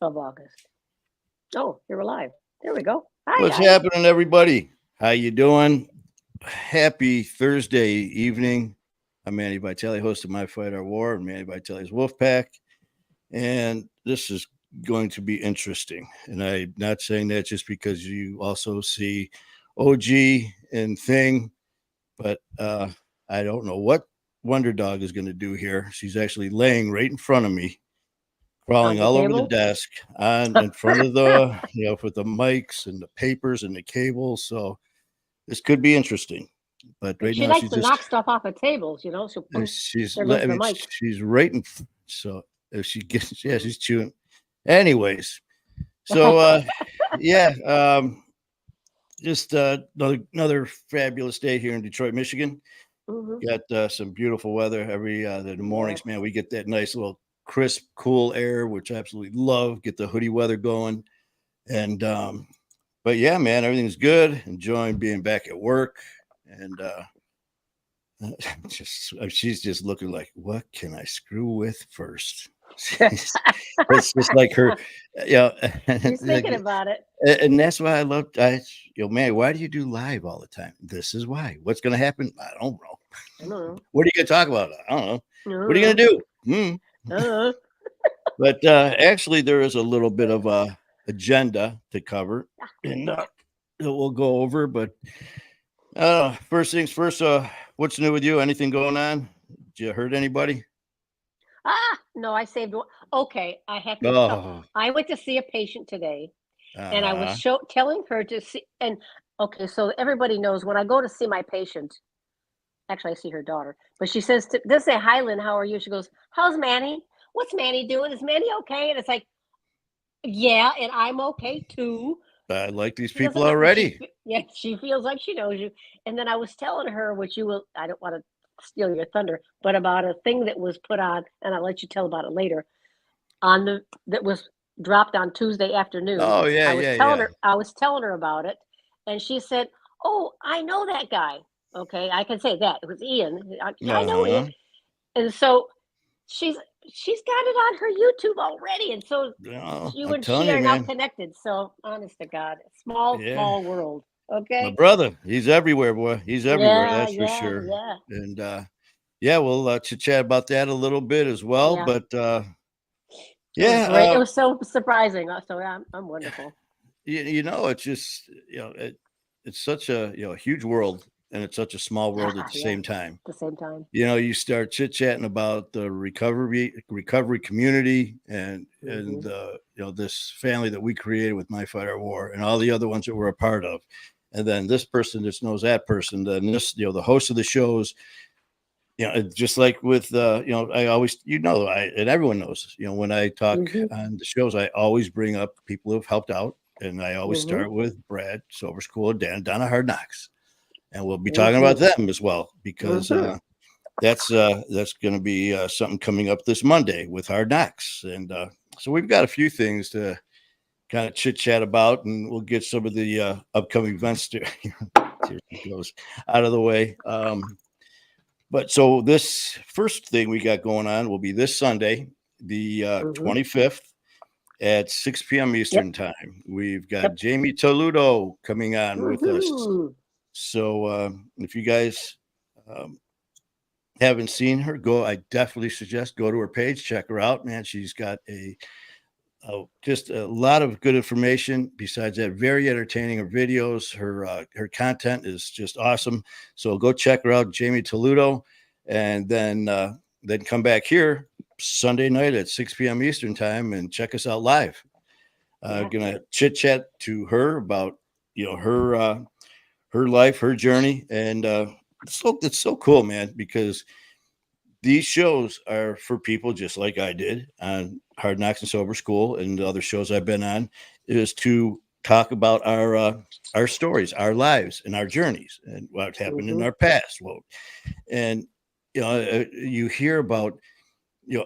of August. Oh, you're alive. There we go. Hi, What's guys. happening, everybody? How you doing? Happy Thursday evening. I'm Manny Vitale, host of My Fight Our War, and Manny Vitale's Wolfpack. And this is going to be interesting. And I'm not saying that just because you also see OG and Thing, but I don't know what Wonder Dog is going to do here. She's actually laying right in front of me, On crawling the all over the table. desk on in front of the with the mics and the papers and the cables. So this could be interesting. But right She now likes she's to just knock stuff off of tables, So boom, she's there goes I the mean mic. she's right in so if she gets she's chewing. Anyways, so yeah, just another fabulous day here in Detroit, Michigan. Hmm. Got some beautiful weather every the mornings, man. Yes. We get that nice little crisp, cool air, which I absolutely love. Get the hoodie weather going. And but yeah, man, everything's good. Enjoying being back at work. And she's just looking like, what can I screw with first? It's just like her, you know, She's like, thinking about it. and that's why I love man, why do you do live all the time? This is why. What's gonna happen? I don't know. I don't know. What are you gonna talk about? I don't know. I don't What are you know. gonna do? Uh, But actually, there is a little bit of a agenda to cover, and that we'll go over. But first things first, what's new with you? Anything going on? Did you hurt anybody? no, I saved one. Okay, I have to tell. Oh, I went to see a patient today, and I was uh-huh. telling her to see. And okay, so everybody knows when I go to see my patient. Actually, I see her daughter, but she says, "This say hi, Lynn. How are you?" She goes, "How's Manny? What's Manny doing? Is Manny okay?" And it's like, "Yeah, and I'm okay too." I like these She doesn't people know. already. Yeah, she feels like she knows you. And then I was telling her, which you will. I don't want to steal your thunder, but about a thing that was put on, and I'll let you tell about it later. On the that was dropped on Tuesday afternoon. Oh yeah, I was yeah, telling yeah. her. I was telling her about it, and she said, "Oh, I know that guy." Okay, I can say that it was Ian. I know Ian, Uh-huh. and so she's she's got it on her YouTube already, and so No, you I'm and she telling you, are now man. connected. So honest to God, small Yeah, small world. my Okay. brother, he's everywhere, boy. He's everywhere. Yeah, That's for yeah, sure. yeah, And yeah, we'll chit chat about that a little bit as well. yeah. But It was yeah, great. It was so surprising. So yeah, I'm wonderful. it's just it's such a a huge world, and it's such a small world at Yeah, the yeah. same time. At the same time. You start chit chatting about the recovery community, and Hmm. this family that we created with My Fight Our War, and all the other ones that we're a part of. And then this person just knows that person. Then this, the host of the shows, just like with I always, and everyone knows, when I talk Hmm. on the shows, I always bring up people who have helped out, and I always Hmm. start with Brad, Silver School, Dan, Donna Hard Knocks, and we'll be talking about Hmm. them as well, because Hmm. that's going to be something coming up this Monday with Hard Knocks, and so we've got a few things to kind of chit chat about, and we'll get some of the upcoming events here it goes out of the way. But so this first thing we got going on will be this Sunday, the Hmm. 25th at 6 p.m. Yep. Eastern time. We've got Yep. Jamie Toludo coming on with us. Hmm. So if you guys um, haven't seen her, I definitely suggest go to her page, check her out, man. She's got just a lot of good information. Besides that, very entertaining. Her videos, her content is just awesome. So go check her out, Jamie Toludo, and then come back here Sunday night at 6 p.m. Eastern time and check us out live. Yeah. Gonna chit chat to her about her life, her journey, and it's so cool, man, because these shows are for people just like I did on Hard Knocks and Sober School and the other shows I've been on, is to talk about our stories, our lives, and our journeys, and what happened in Hmm. our past. Well, and you hear about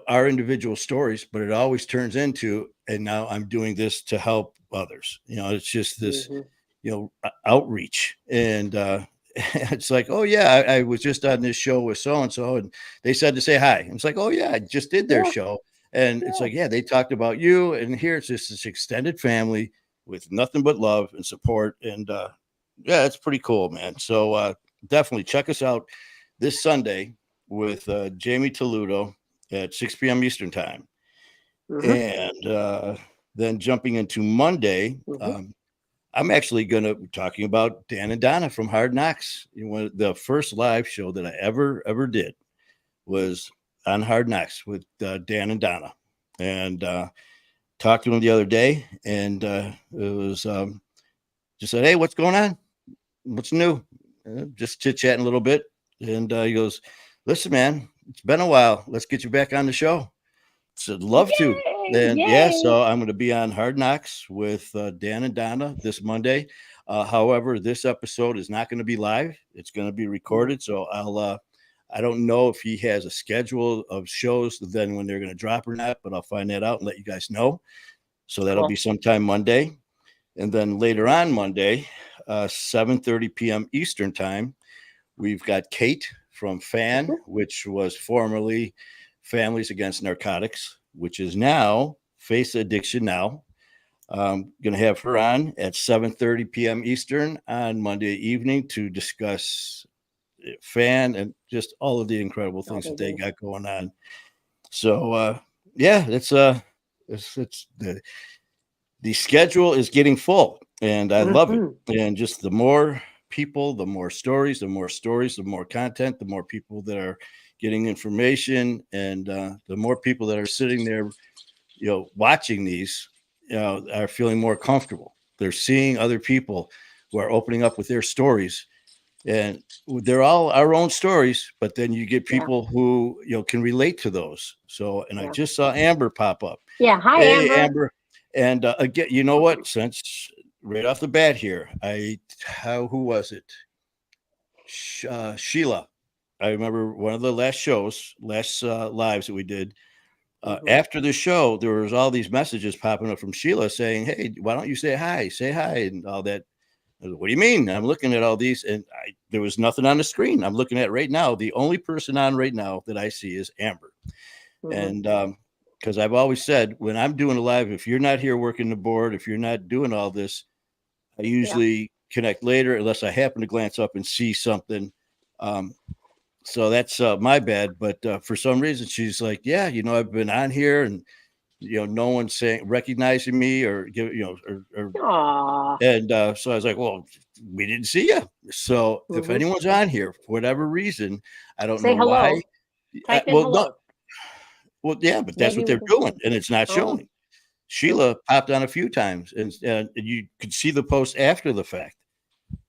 our individual stories, but it always turns into, and now I'm doing this to help others. It's just this Hmm. outreach, and it's like, oh yeah, I was just on this show with so and so, and they said to say hi. And it's like, oh yeah, I just did their Yeah. show. And it's like, yeah, they talked about you, and here it's just this extended family with nothing but love and support. And yeah, it's pretty cool, man. So definitely check us out this Sunday with Jamie Toludo at 6 p.m. Eastern time. And then jumping into Monday, I'm actually going to be talking about Dan and Donna from Hard Knocks. The first live show that I ever did was on Hard Knocks with Dan and Donna. And talked to him the other day, and it was just said, "Hey, what's going on? What's new?" Just chit-chatting a little bit. And he goes, "Listen, man, it's been a while. Let's get you back on the show." Said, "Love to." And yeah, so I'm going to be on Hard Knocks with Dan and Donna this Monday. However, this episode is not going to be live. It's going to be recorded. So I don't know if he has a schedule of shows then when they're going to drop or not, but I'll find that out and let you guys know. So that'll be sometime Monday. And then later on Monday, 7:30 p.m. Eastern time, we've got Kate from FAN, which was formerly Families Against Narcotics, which is now Face Addiction Now. I'm going to have her on at 7:30 p.m. Eastern on Monday evening to discuss FAN and just all of the incredible things that they got going on. So yeah, it's the schedule is getting full, and I love it. And just the more people, the more stories, the more content, the more people that are getting information, and the more people that are sitting there, watching these, are feeling more comfortable. They're seeing other people who are opening up with their stories. And they're all our own stories, but then you get people who can relate to those. So, and I just saw Amber pop up. Yeah, hi, hey, Amber. And again, you know what? Since right off the bat here, who was it? Sheila. I remember one of the last lives that we did. After the show, there was all these messages popping up from Sheila saying, "Hey, why don't you say hi, and all that." What do you mean? I'm looking at all these, and there was nothing on the screen. I'm looking at right now. The only person on right now that I see is Amber. And because I've always said, when I'm doing a live, if you're not here working the board, if you're not doing all this, I usually connect later unless I happen to glance up and see something. So that's my bad. But for some reason, she's like, "Yeah, I've been on here, and no one's recognizing me or and so I was like, well, we didn't see you. So if anyone's on here for whatever reason, I don't know hello. why. Type in hello. No, well, yeah, but that's what they're doing, and it's not showing. Sheila popped on a few times, and you could see the post after the fact.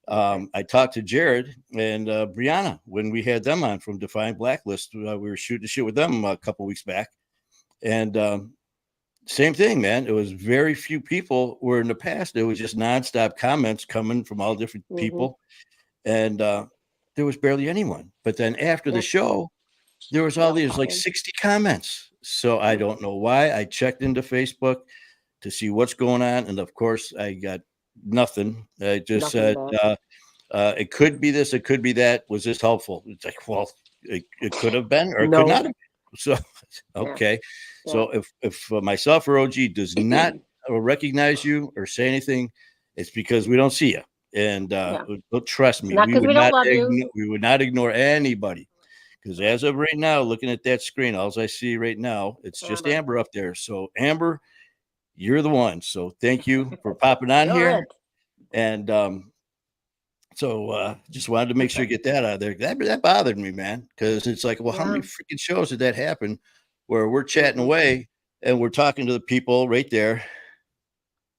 I talked to Jared and Brianna when we had them on from Defiant Blacklist. We were shooting shit with them a couple weeks back, and same thing, man. It was very few people. Where in the past, it was just nonstop comments coming from all different people, and there was barely anyone. But then after the show, there was all these like 60 comments. So I don't know why. I checked into Facebook to see what's going on, and of course, I got nothing. I just said it could be this, it could be that. Was this helpful? It's like, well, it could have been, or it could not have been. So okay. So if myself or OG does not recognize you or say anything, it's because we don't see you. And trust me, we would not ignore anybody. Because as of right now, looking at that screen, all I see right now, it's just Amber up there. So Amber, you're the one. So thank you for popping on here. And so just wanted to make sure you get that out of there. That bothered me, man, because it's like, well, how many freaking shows did that happen where we're chatting away and we're talking to the people right there?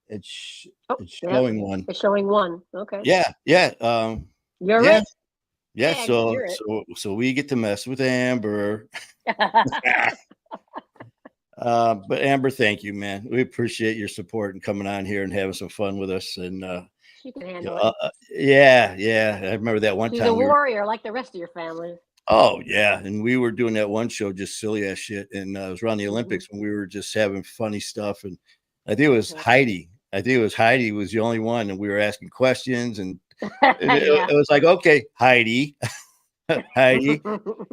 It's showing one. It's showing one. Okay. Yeah. You're right. Yeah. So we get to mess with Amber. But Amber, thank you, man. We appreciate your support and coming on here and having some fun with us. And she can handle it. Yeah. I remember that one time. She's a warrior like the rest of your family. Oh yeah, and we were doing that one show, just silly ass shit, and it was around the Olympics when we were just having funny stuff. And I think it was Heidi. Heidi was the only one, and we were asking questions, and it was like, okay, Heidi. Heidi.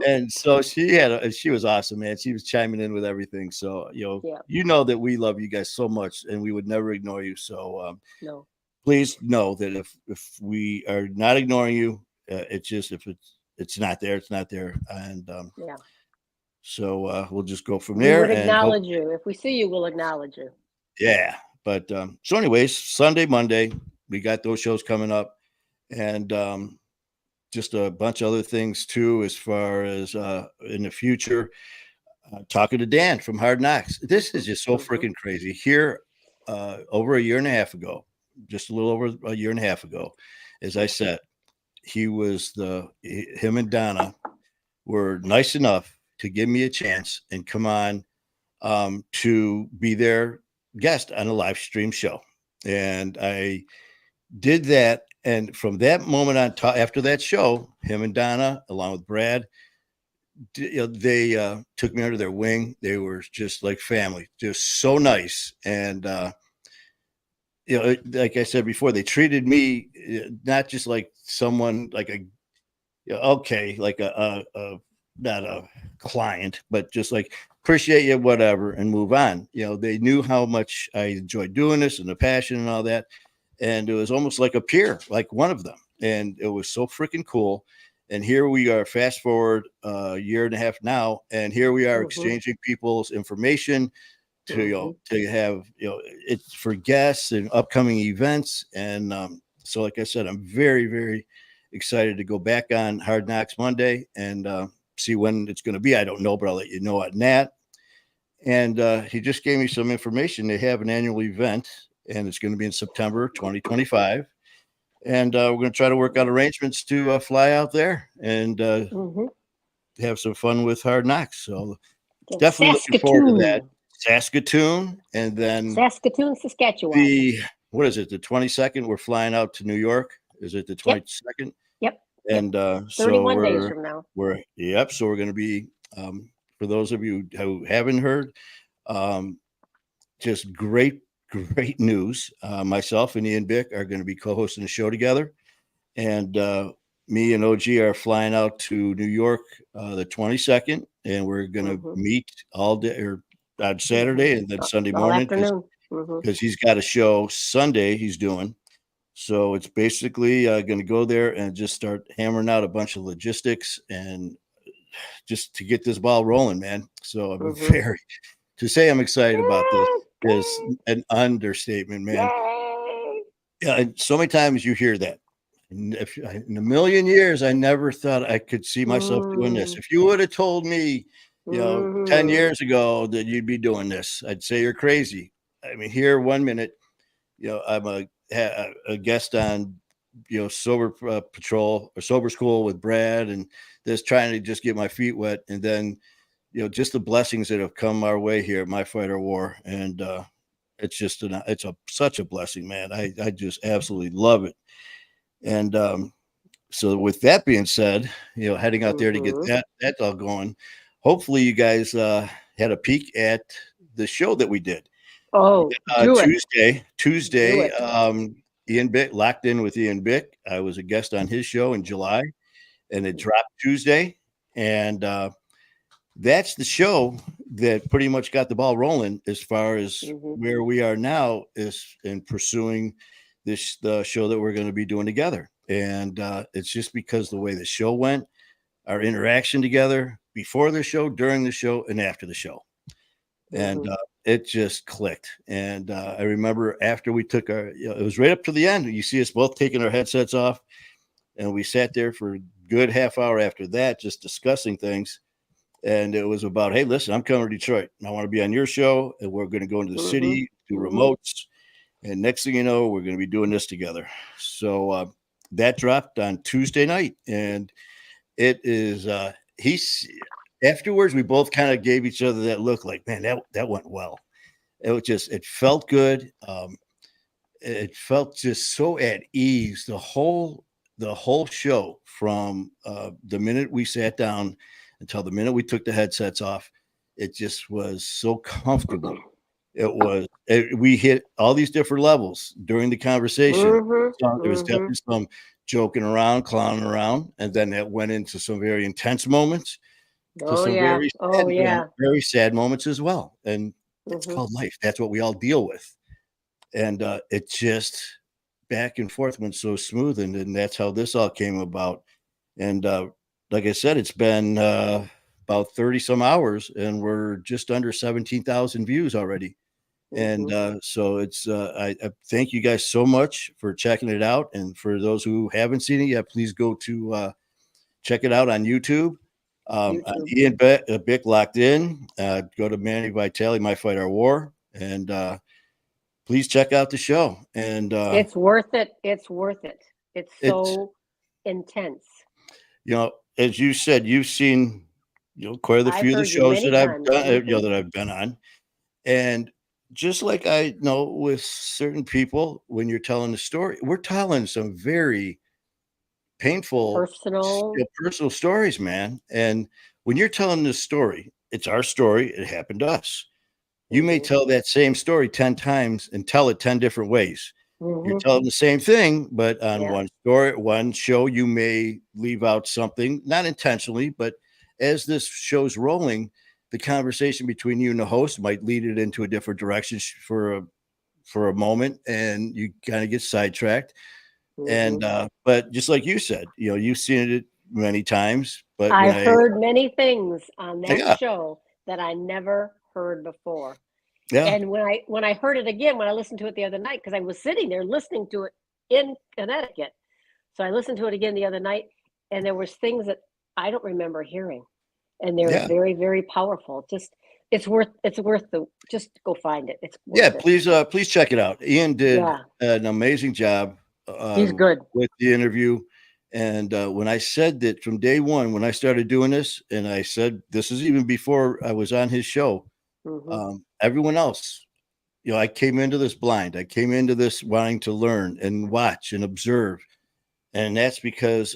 And so she was awesome, man. She was chiming in with everything. So, Yeah. you know that we love you guys so much and we would never ignore you. So, No. please know that if we are not ignoring you, it's just, if it's not there, it's not there. And Yeah. so we'll just go from We there would and hope. acknowledge you. If we see you, we'll acknowledge you. Yeah. But so anyways, Sunday, Monday, we got those shows coming up, and just a bunch of other things too, as far as in the future. Talking to Dan from Hard Knocks. This is just so freaking crazy. Here, over a year and a half ago, just a little over a year and a half ago, as I said, him and Donna were nice enough to give me a chance and come on to be their guest on a live stream show. And I did that. And from that moment on, after that show, him and Donna, along with Brad, they took me under their wing. They were just like family, just so nice. And, like I said before, they treated me not just like someone, like like not a client, but just like, appreciate you, whatever, and move on. They knew how much I enjoyed doing this and the passion and all that. And it was almost like a peer, like one of them. And it was so freaking cool. And here we are, fast forward a year and a half now, and here we are exchanging people's information to have it's for guests and upcoming events. And so, like I said, I'm very, very excited to go back on Hard Knocks Monday and see when it's going to be. I don't know, but I'll let you know on that. And he just gave me some information. They have an annual event, and it's going to be in September 2025. And we're going to try to work out arrangements to fly out there and have some fun with Hard Knocks. So definitely looking forward to that. Saskatoon, and then Saskatoon, Saskatchewan. What is it? The 22nd. We're flying out to New York. Is it the 22nd? Yep. And 31 days from now. So we're going to be, for those of you who haven't heard, just great news. Myself and Ian Bick are going to be co-hosting the show together, and me and OG are flying out to New York the 22nd, and we're going to meet all day, or on Saturday, and then Sunday morning, because he's got a show Sunday he's doing. So it's basically going to go there and just start hammering out a bunch of logistics and just to get this ball rolling, man. So I'm to say I'm excited about this is an understatement, man. Yeah, and so many times you hear that. In a million years, I never thought I could see myself doing this. If you would have told me, 10 years ago that you'd be doing this, I'd say you're crazy. I mean, here 1 minute, I'm a guest on, Sober Patrol or Sober School with Brad, and just trying to just get my feet wet, and then just the blessings that have come our way here at My Fighter War. And it's just such a blessing, man. I just absolutely love it. And so with that being said, heading out there to get that all going, hopefully you guys had a peek at the show that we did. Oh, Tuesday, Ian Bick, locked in with Ian Bick. I was a guest on his show in July, and it dropped Tuesday. And that's the show that pretty much got the ball rolling as far as where we are now is in pursuing the show that we're going to be doing together. And it's just because the way the show went, our interaction together before the show, during the show, and after the show. And it just clicked. And I remember after we took it was right up to the end. You see us both taking our headsets off, and we sat there for a good half hour after that, just discussing things. And it was about, hey, listen, I'm coming to Detroit. I want to be on your show, and we're going to go into the city, do remotes. And next thing you know, we're going to be doing this together. So that dropped on Tuesday night, and it is afterwards, we both kind of gave each other that look like, man, that went well. It felt good. It felt just so at ease. The whole show from the minute we sat down until the minute we took the headsets off, it just was so comfortable. We hit all these different levels during the conversation. There was definitely some joking around, clowning around, and then that went into some very intense moments to Oh some yeah. Oh yeah. very sad moments as well. And it's Hmm. called life. That's what we all deal with. And it just back and forth went so smooth, and that's how this all came about. And like I said, it's been about 30 some hours, and we're just under 17,000 views already. And Hmm. so it's I thank you guys so much for checking it out. And for those who haven't seen it yet, please go to check it out on YouTube. YouTube. Ian Bick Locked In. Go to Manny Vitale, My Fight Our War, and please check out the show. And It's worth it. It's worth it. It's it's so intense. as you said, you've seen quite a I've few of the heard you shows many that I've times. done, Hmm. that I've been on, and just like I know with certain people, when you're telling the story, we're telling some very painful, Personal. personal stories, man. And when you're telling this story, it's our story. It happened to us. You may Hmm. tell that same story 10 times and tell it 10 different ways. You're Hmm. telling the same thing, but on Yeah. one show, you may leave out something, not intentionally, but as this show's rolling, the conversation between you and the host might lead it into a different direction for a moment, and you kind of get sidetracked. Hmm. And but just like you said, you've seen it many times. But when I've heard many things on that yeah, show that I never heard before. yeah, And when I heard it again, when I listened to it the other night, because I was sitting there listening to it in Connecticut, so I listened to it again the other night, and there was things that I don't remember hearing, and they're yeah, very, very powerful. Just it's worth the just go find it. It's yeah. worth it. Please check it out. Ian did Yeah, an amazing job he's good. with the interview. And when I said that from day one, when I started doing this, and I said this is even before I was on his show, Hmm. everyone else, I came into this blind. I came into this wanting to learn and watch and observe. And that's because,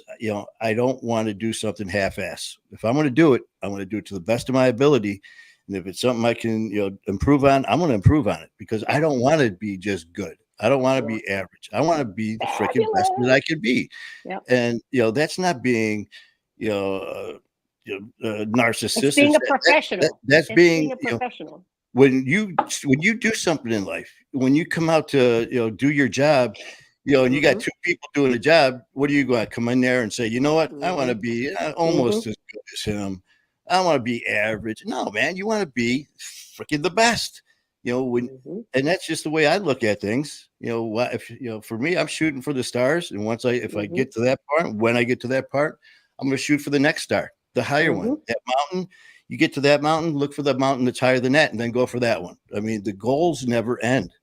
I don't want to do something half-ass. If I'm going to do it, I want to do it to the best of my ability. And if it's something I can, improve on, I'm going to improve on it because I Yeah, don't want to be just good. I don't want to yeah. be average. I want to be the freaking best that Fabulous. I can be. Yep. And, that's not being, you know, uh, It's narcissistic. being a professional. That's It's being, being a professional. when you do something in life, when you come out to do your job, and you got Hmm. two people doing a job, what are you going to come in there and say, you know what, I want Hmm. to be Hmm. almost as good as him. I want to be average. No, man, you want to be freaking the best. When Hmm. and that's just the way I look at things. If for me, I'm shooting for the stars, and if I Hmm. get to that part, when I get to that part, I'm going to shoot for the next star, the higher one, Hmm. that mountain. You get to that mountain, look for the mountain that's higher than that, and then go for that one. I mean, the goals never end.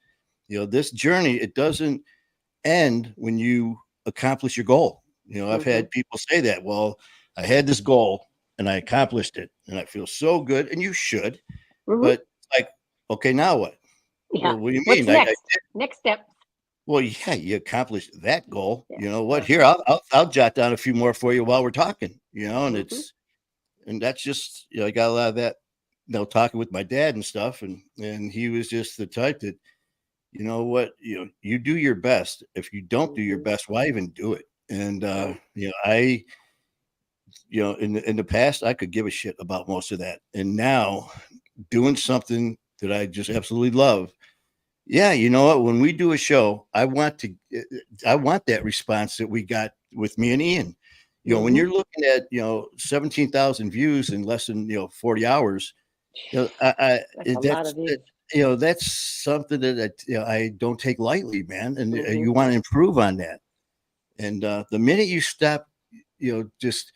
This journey, it doesn't end when you accomplish your goal. I've Hmm. had people say that. Well, I had this goal and I accomplished it, and I feel so good. And you should, Hmm. but like, okay, now what? Yeah. Well, what do you What's mean? I next? Next step. well, yeah, you accomplished that goal. Yeah. You know what? Here, Uh-huh. I'll jot down a few more for you while we're talking. And Hmm. that's just I got a lot of that. Talking with my dad and stuff, and he was just the type that you know what you do your best. If you don't do your Hmm. best, why even do it? And Right. I in the past I could give a shit about most of that, and now doing something that I just absolutely love. Yeah, you know what? When we do a show, I want that response that we got with me and Ian. When Hmm. you're looking at 17,000 views in less than 40 hours, That's a lot of views. that's something that I don't take lightly, man. And Hmm. you want to improve on that. And the minute you stop, just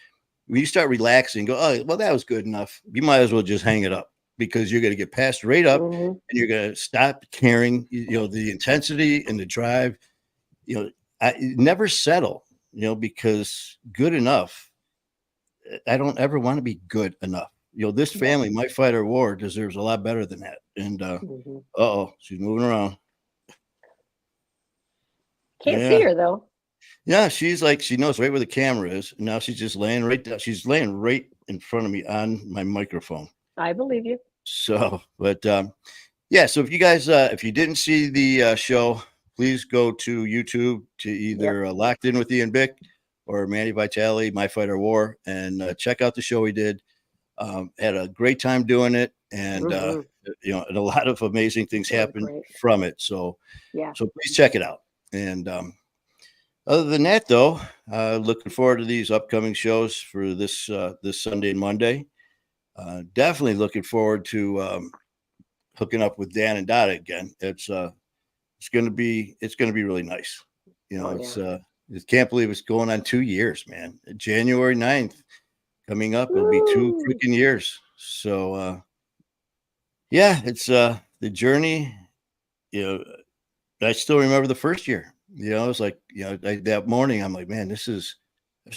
when you start relaxing, go, oh, well, that was good enough. You might as well just hang it up because you're going to get passed right up, Hmm. and you're going to stop caring. The intensity and the drive. I never settle. Because good enough. I don't ever want to be good enough. This Yeah. family, my fight or war, deserves a lot better than that. And Hmm. oh, she's moving around. Can't see Yeah, her though. yeah. She's like she knows right where the camera is. And now she's just laying right down. She's laying right in front of me on my microphone. I believe you. So, but yeah. So if you guys, if you didn't see the show, please go to YouTube to Yep. either Locked In with Ian Bick or Manny Vitale, My Fight or War, and check out the show we did. Had a great time doing it, and and a lot of amazing things happened from it. So please check it out. And other than that, though, looking forward to these upcoming shows for this Sunday and Monday. Definitely looking forward to hooking up with Dan and Dada again. It's going to be really nice. I can't believe it's going on 2 years, man. January 9th coming up. It'll be 2 freaking years. So it's the journey. I still remember the first year. It was like, that morning I'm like, man, this is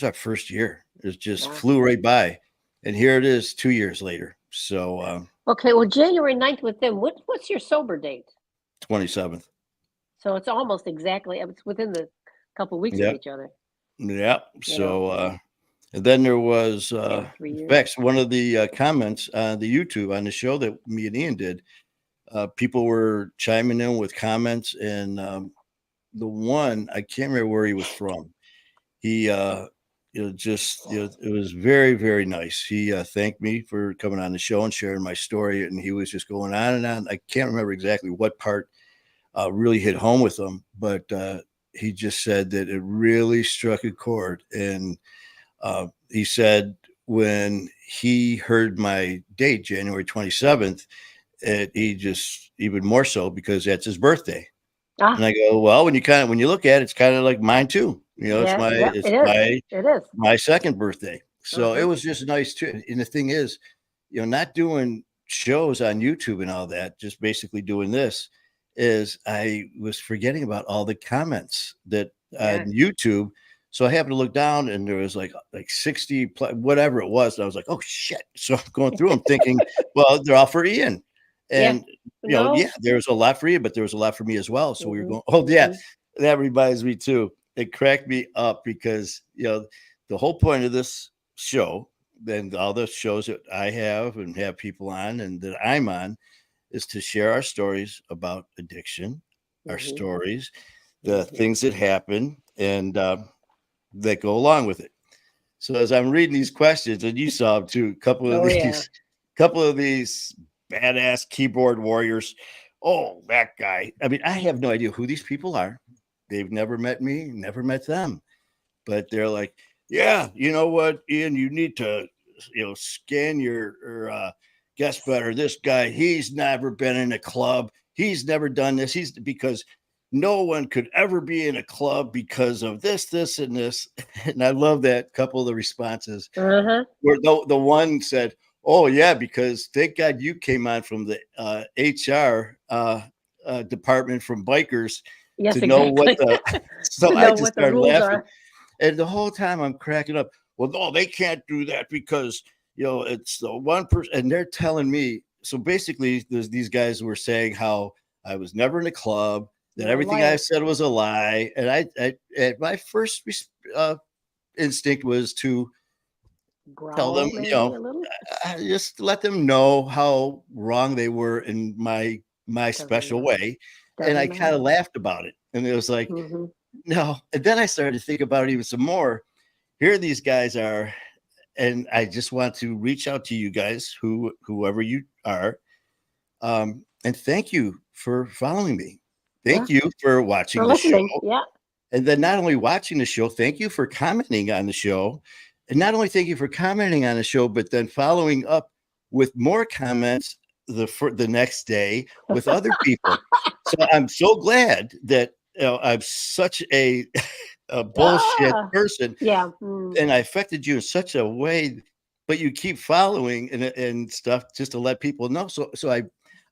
our first year. It just flew right by. And here it is 2 years later. So okay, well, January 9th with them. What's your sober date? 27th. So it's almost exactly, it's within the couple of weeks of each other. Yeah. So and then there was in fact, one of the comments on the YouTube on the show that me and Ian did, people were chiming in with comments, and the one, I can't remember where he was from. He it was very, very nice. He thanked me for coming on the show and sharing my story, and he was just going on and on. I can't remember exactly what part really hit home with him, but he just said that it really struck a chord. And he said when he heard my date, January 27th, he just even more so because that's his birthday. And I go, well, when you look at it, it's kind of like mine too. It's my second birthday. So it was just nice too. And the thing is, not doing shows on YouTube and all that, just basically doing this, is I was forgetting about all the comments that on YouTube. So I happened to look down, and there was like 60, whatever it was. And I was like, oh shit. So I'm going through them thinking, well, they're all for Ian. And there was a lot for you, but there was a lot for me as well. So we were going, that reminds me too. It cracked me up because, the whole point of this show, then all the shows that I have and have people on and that I'm on, is to share our stories about addiction, our stories, the things that happen, and that go along with it. So as I'm reading these questions, and you saw them too, couple of these badass keyboard warriors. Oh, that guy. I mean, I have no idea who these people are. They've never met me, never met them. But they're like, yeah, you know what, Ian, you need to, scan your guest better. This guy, he's never been in a club. He's never done this. Because no one could ever be in a club because of this, and this. And I love that couple of the responses where the one said, oh yeah, because thank God you came on from the HR department from bikers to know what the. So I just started laughing, and the whole time I'm cracking up. Well, no, they can't do that because it's the 1%, and they're telling me. So basically, these guys were saying how I was never in a club, that everything I said was a lie, and I my first instinct was to tell them, just let them know how wrong they were in my special way. And I kind of laughed about it. And it was like, no. And then I started to think about it even some more. Here these guys are. And I just want to reach out to you guys, whoever you are. And thank you for following me. Thank you for watching the show. Yeah. And then not only watching the show, thank you for commenting on the show. And not only thank you for commenting on the show, but then following up with more comments the next day with other people. So I'm so glad that I'm such a bullshit person. Yeah. And I affected you in such a way, but you keep following and stuff just to let people know. So I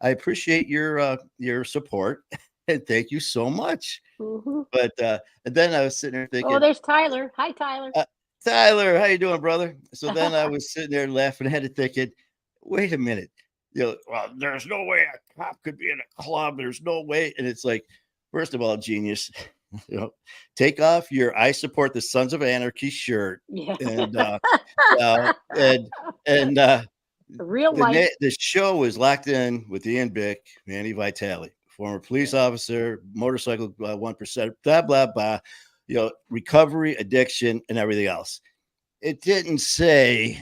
appreciate your support, and thank you so much. But and then I was sitting there thinking, oh, there's Tyler. Hi, Tyler. Tyler, how you doing, brother? So then I was sitting there laughing, head thinking, wait a minute, well, there's no way a cop could be in a club. There's no way. And it's like, first of all, genius, take off your "I support the Sons of Anarchy" shirt, and real life. The show is locked in with Ian Bick, Manny Vitale, former police officer, motorcycle 1%, blah blah blah. recovery, addiction, and everything else. It didn't say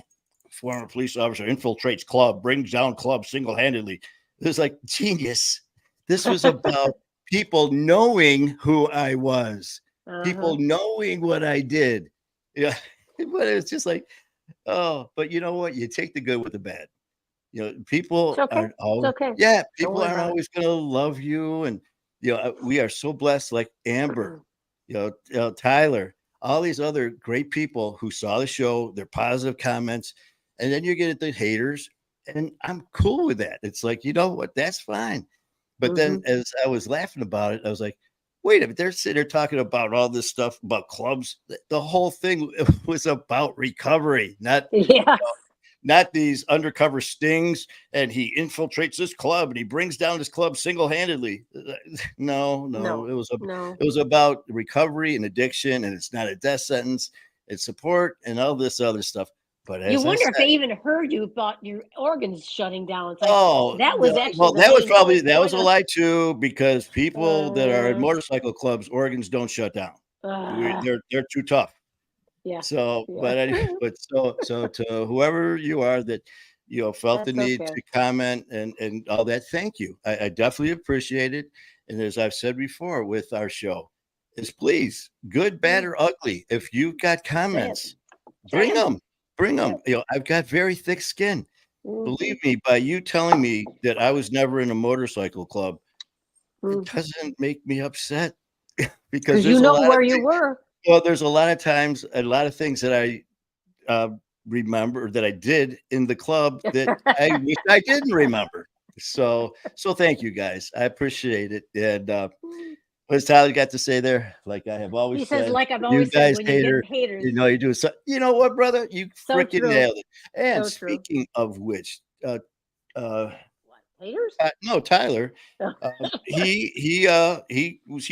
former police officer infiltrates club, brings down club single-handedly. It was like, genius. This was about people knowing who I was, people knowing what I did. Yeah. But it's just like, oh, but you know what? You take the good with the bad. People aren't always, people aren't always going to love you. And, we are so blessed, like Amber, Tyler, all these other great people who saw the show, their positive comments, and then you get the haters, and I'm cool with that. It's like, you know what? That's fine. But then as I was laughing about it, I was like, wait a minute, they're sitting there talking about all this stuff about clubs. The whole thing was about recovery, not these undercover stings, and he infiltrates this club and he brings down this club single-handedly. No, it was about recovery and addiction, and it's not a death sentence. It's support and all this other stuff. But as you wonder if they even heard you about your organs shutting down. It's like, that was that was a lie too, because people that are in motorcycle clubs, organs don't shut down. They're too tough. Yeah. So, but so to whoever you are that felt the need to comment and all that, thank you. I definitely appreciate it. And as I've said before with our show, is please, good, bad, or ugly, if you've got comments, bring them. I've got very thick skin. Believe me, by you telling me that I was never in a motorcycle club, it doesn't make me upset because there's a lot where you were. Well, there's a lot of times, a lot of things that I remember that I did in the club that I wish I didn't remember. So thank you guys. I appreciate it. And what's Tyler got to say there? Like I have always said, like I've always said, when you get haters, you do so. You know what, brother? You freaking nailed it. And speaking of which, haters? No, Tyler. He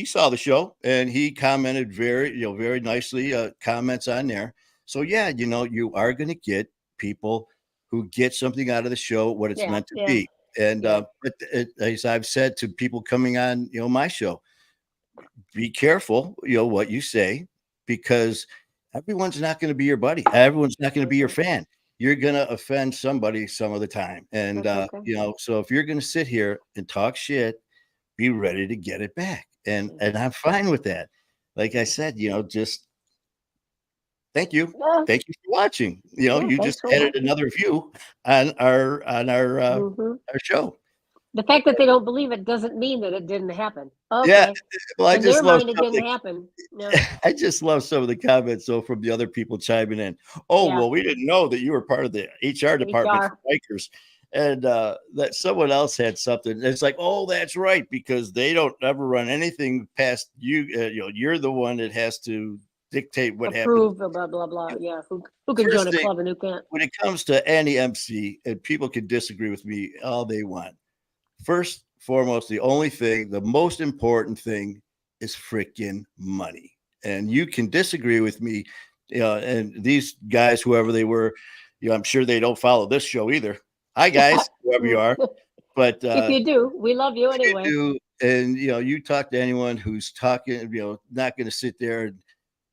saw the show and he commented very nicely. Comments on there. So yeah, you are going to get people who get something out of the show, what it's meant to be. And but as I've said to people coming on, my show, be careful, what you say, because everyone's not going to be your buddy. Everyone's not going to be your fan. You're going to offend somebody some of the time. And, so if you're going to sit here and talk shit, be ready to get it back. And I'm fine with that. Like I said, just thank you. Thank you for watching. You just added another view on our show. The fact that they don't believe it doesn't mean that it didn't happen. Okay. Yeah. Well, in their mind, it didn't happen. No. I just love some of the comments from the other people chiming in. Well, we didn't know that you were part of the HR department for bikers, and that someone else had something. It's like, oh, that's right, because they don't ever run anything past you. You're the one that has to dictate what happens. Blah blah blah. Yeah, who can join a club and who can't? When it comes to any MC, and people can disagree with me all they want. First, foremost, the most important thing is freaking money. And you can disagree with me, and these guys, whoever they were, I'm sure they don't follow this show either. Hi, guys, whoever you are. But if you do, we love you anyway. And you talk to anyone who's talking, not going to sit there and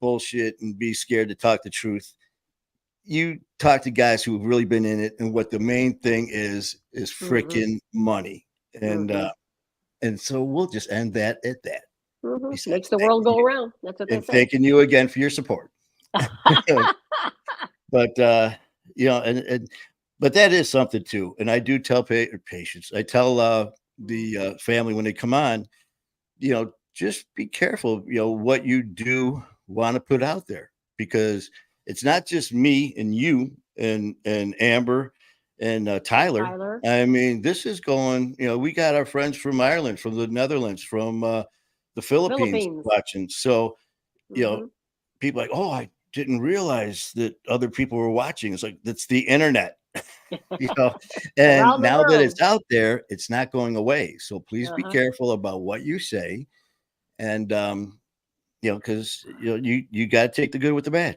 bullshit and be scared to talk the truth. You talk to guys who have really been in it, and what the main thing is freaking money. And so we'll just end that at that. Makes the world go around. That's what they say. Thanking you again for your support. But but that is something too. And I do tell patients, I tell the family when they come on, just be careful, what you do want to put out there, because it's not just me and you and Amber and Tyler. I mean, this is going, we got our friends from Ireland, from the Netherlands, from the Philippines watching. So, people like, oh, I didn't realize that other people were watching. It's like, that's the internet, and now that it's out there, it's not going away. So please be careful about what you say. And, because, you got to take the good with the bad.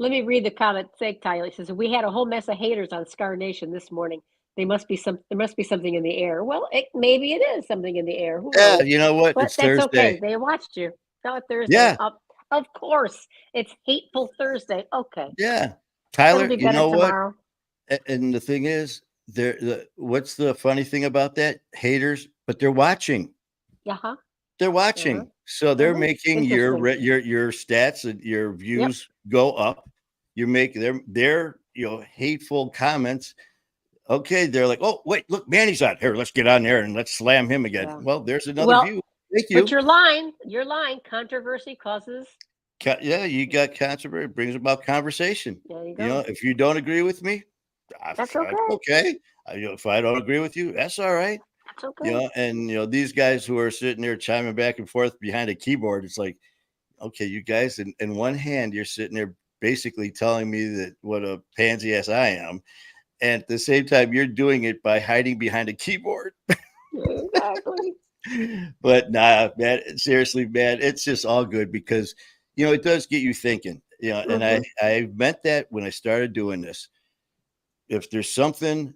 Let me read the comment. Thank Tyler. He says, we had a whole mess of haters on Scar Nation this morning. There must be something in the air. Well, maybe it is something in the air. Who knows? You know what? But it's that's Thursday. Okay. They watched you. Thursday. Yeah. Of course. It's Hateful Thursday. Okay. Yeah. It'll Tyler, be you better know what? tomorrow. And the thing is, what's the funny thing about that? Haters, but they're watching. Uh-huh. They're Uh-huh. watching. So they're Uh-huh. making Interesting. your stats and your Yep. views go up. You make their hateful comments. Okay, they're like, oh wait, look, Manny's on here. Let's get on there and let's slam him again. Yeah. Well, there's another Well, view. Thank but you. your line, controversy causes. Yeah, you got controversy. It brings about conversation. There you go. If you don't agree with me, That's okay. okay. If I don't agree with you, that's all right. That's okay. And these guys who are sitting there chiming back and forth behind a keyboard, it's like, okay, you guys, in one hand, you're sitting there basically telling me that what a pansy ass I am. And at the same time, you're doing it by hiding behind a keyboard. Exactly. But nah, man, seriously, man, it's just all good because, it does get you thinking, and I meant that when I started doing this. If there's something,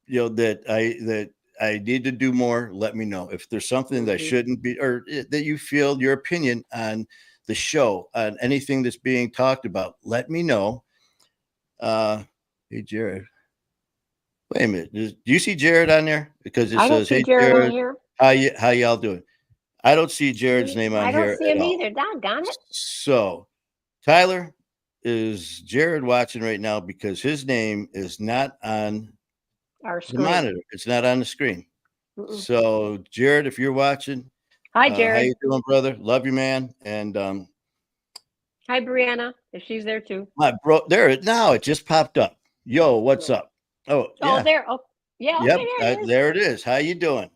that I need to do more, let me know. If there's something that shouldn't be, or that you feel your opinion on the show, on anything that's being talked about, let me know. Hey, Jared. Wait a minute. Do you see Jared on there? Because it I don't says, see "Hey, Jared on Jared, here. how y'all doing?" I don't see Jared's name on I don't here see at him all. either. Doggone it. So, Tyler, is Jared watching right now? Because his name is not on Our the screen. monitor. It's not on the screen. Mm-mm. So, Jared, if you're watching, Hi, how Jared. you doing, brother? Love you, man. And Hi, Brianna, if she's there too. my bro, now it just popped up. Yo, what's Yeah. up? Oh, Oh, yeah. there. Oh, yeah. Yep, Okay, there it is. there it is. How you doing?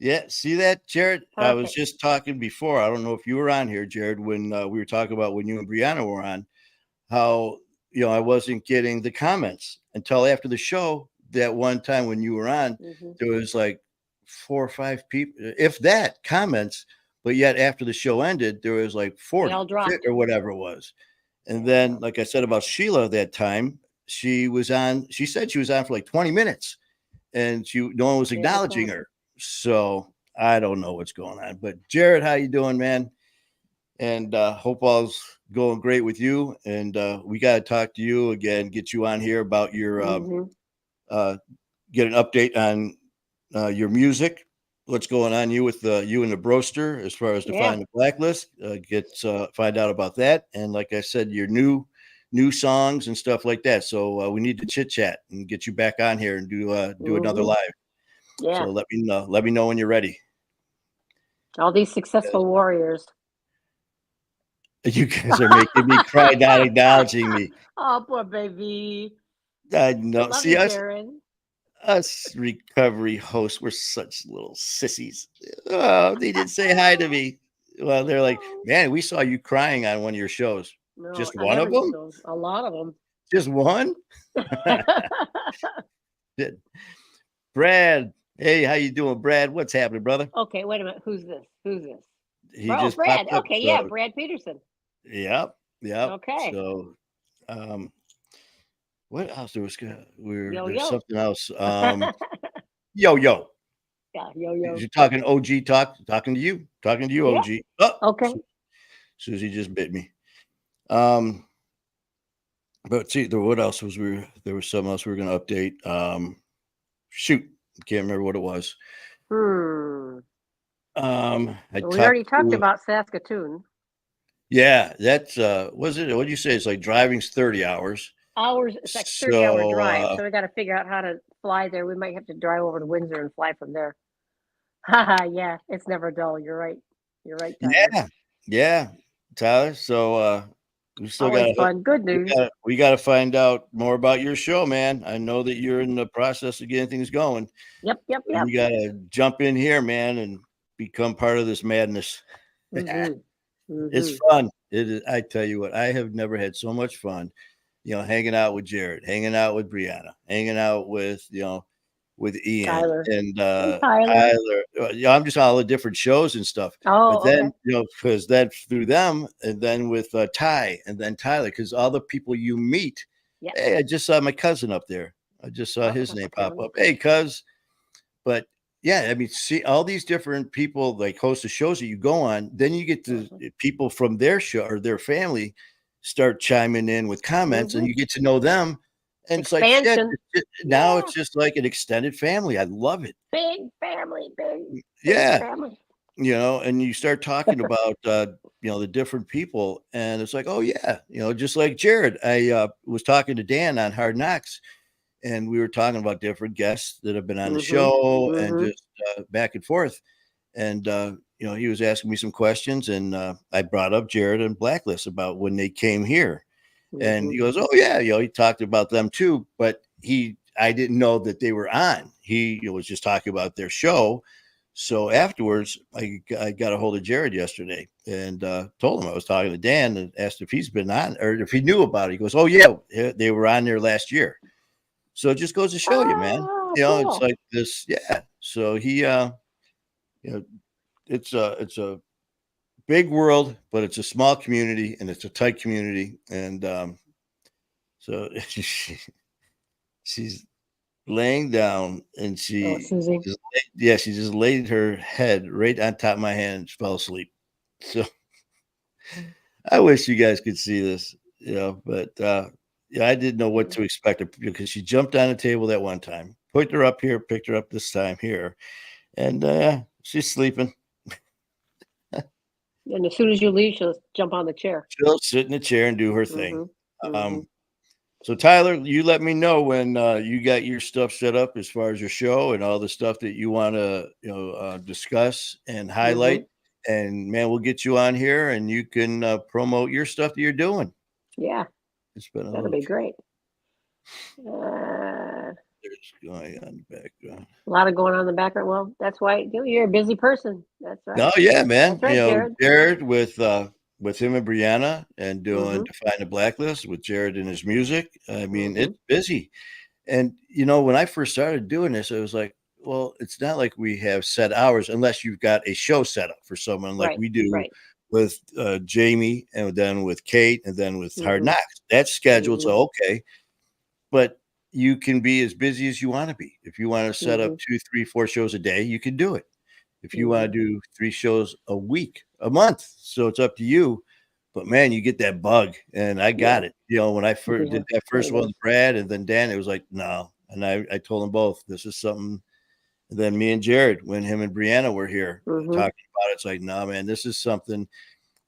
Yeah, see that, Jared? I was Perfect. just talking before. I don't know if you were on here, Jared, when we were talking about when you and Brianna were on, how I wasn't getting the comments until after the show. That one time when you were on, there was like 4 or 5 people, if that, comments. But yet after the show ended, there was like 40 all dropped. or whatever it was. And then, like I said about Sheila that time, she was on. She said she was on for like 20 minutes, and no one was acknowledging her. So I don't know what's going on. But Jared, how you doing, man? And hope all's going great with you. And we got to talk to you again, get you on here about your get an update on your music. What's going on with you and the Broster as far as Define the Blacklist? Find out about that. And like I said, your new songs and stuff like that. So we need to chit chat and get you back on here and do another live. Yeah. So let me know. Let me know when you're ready. All these successful warriors. You guys are making me cry, not acknowledging me. Oh, poor baby. I know. Love See you, us. Jared. Us recovery hosts, we're such little sissies. Oh, they didn't say hi to me. Well, they're like, man, we saw you crying on one of your shows. No, just one of them? A lot of them. Just one? Brad. Hey, how you doing, Brad? What's happening, brother? Okay, wait a minute. Who's this? He just Brad. popped up, Okay, yeah, Brad Peterson. Yep. Okay. So, what else there was? There's Yo. something else. Yo. Yeah, yo. You're talking OG talking to you, OG. Yeah. Oh, okay. Susie just bit me. But see, what else was there was something else we were going to update. Shoot, can't remember what it was. We already talked about Saskatoon. Yeah, that's was it? What did you say? It's like driving's 30 hours. It's like 30-hour drive. So we got to figure out how to fly there. We might have to drive over to Windsor and fly from there. Yeah, it's never dull. You're right, Tyler. Yeah, Tyler. So we still got fun. Good news. We got to find out more about your show, man. I know that you're in the process of getting things going. Yep. You got to jump in here, man, and become part of this madness. It's fun. It is. I tell you what, I have never had so much fun. Hanging out with Jared, hanging out with Brianna, hanging out with with Ian Tyler. and Tyler. I'm just on all the different shows and stuff. Oh, but then because then through them, and then with Ty, and then Tyler, because all the people you meet. Yeah. Hey, I just saw my cousin up there. I just saw his name pop up. Hey, cuz. But yeah, I mean, see all these different people like host the shows that you go on, then you get to people from their show or their family start chiming in with comments and you get to know them. And it's like, shit, Expansion. now Yeah. it's just like an extended family. I love it. Big family, big Yeah. family. And you start talking about, the different people and it's like, oh yeah, just like Jared, I was talking to Dan on Hard Knocks and we were talking about different guests that have been on the show and just back and forth. And he was asking me some questions, and I brought up Jared and Blacklist about when they came here, and he goes, "Oh yeah, he talked about them too, but I didn't know that they were on. He was just talking about their show." So afterwards, I got a hold of Jared yesterday and told him I was talking to Dan and asked if he's been on or if he knew about it. He goes, "Oh yeah, they were on there last year." So it just goes to show you, man. Oh, It's cool. like this, yeah. So he, it's a big world, but it's a small community and it's a tight community. And so she's laying down and Susie. she just laid her head right on top of my hand and fell asleep. So I wish you guys could see this, but yeah, I didn't know what to expect because she jumped on the table that one time, picked her up here, picked her up this time here, and she's sleeping. And as soon as you leave, she'll jump on the chair. She'll sit in the chair and do her thing. Mm-hmm. So Tyler, you let me know when you got your stuff set up as far as your show and all the stuff that you want to discuss and highlight. And man, we'll get you on here and you can promote your stuff that you're doing. Yeah, it's been that'll be great. There's going on in the background. A lot of going on in the background. Well, that's why you're a busy person. That's right. Oh yeah, man. That's right, Jared with him and Brianna and doing Define the Blacklist with Jared and his music. I mean, it's busy. And when I first started doing this, I was like, well, it's not like we have set hours unless you've got a show set up for someone like we do with Jamie and then with Kate and then with Hard Knocks. That's scheduled. So, okay. But you can be as busy as you want to be. If you want to set up 2, 3, 4 shows a day, you can do it. If you want to do 3 shows a week, a month. So it's up to you. But man, you get that bug, and I got it. When I first did that first one with Brad and then Dan, it was like, no. And I told them both, this is something. And then me and Jared, when him and Brianna were here talking about it, it's like, no, man, this is something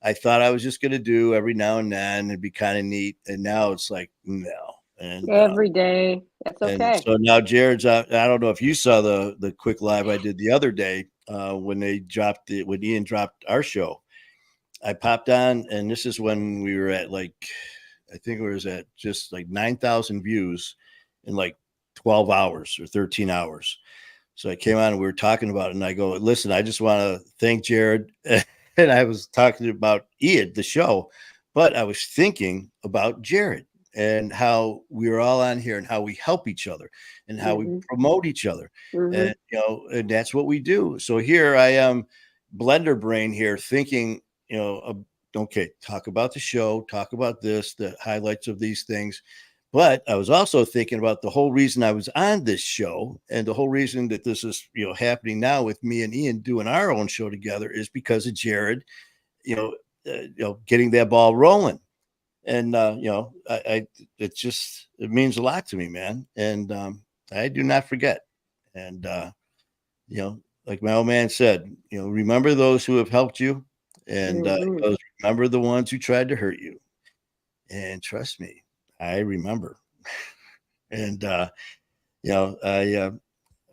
I thought I was just going to do every now and then. It'd be kind of neat. And now it's like, no. And every day. That's okay. And so now Jared's out. I don't know if you saw the quick live I did the other day when Ian dropped our show. I popped on, and this is when we were at I think it was at just like 9,000 views in like 12 hours or 13 hours. So I came on and we were talking about it, and I go, listen, I just want to thank Jared. And I was talking about Ian, the show, but I was thinking about Jared and how we were all on here and how we help each other and how we promote each other. And, and that's what we do. So here I am, blender brain here thinking, okay, talk about the show, talk about this, the highlights of these things. But I was also thinking about the whole reason I was on this show and the whole reason that this is, happening now with me and Ian doing our own show together is because of Jared, getting that ball rolling. And, it means a lot to me, man. And I do not forget. And, like my old man said, remember those who have helped you and remember the ones who tried to hurt you. And trust me, I remember. And,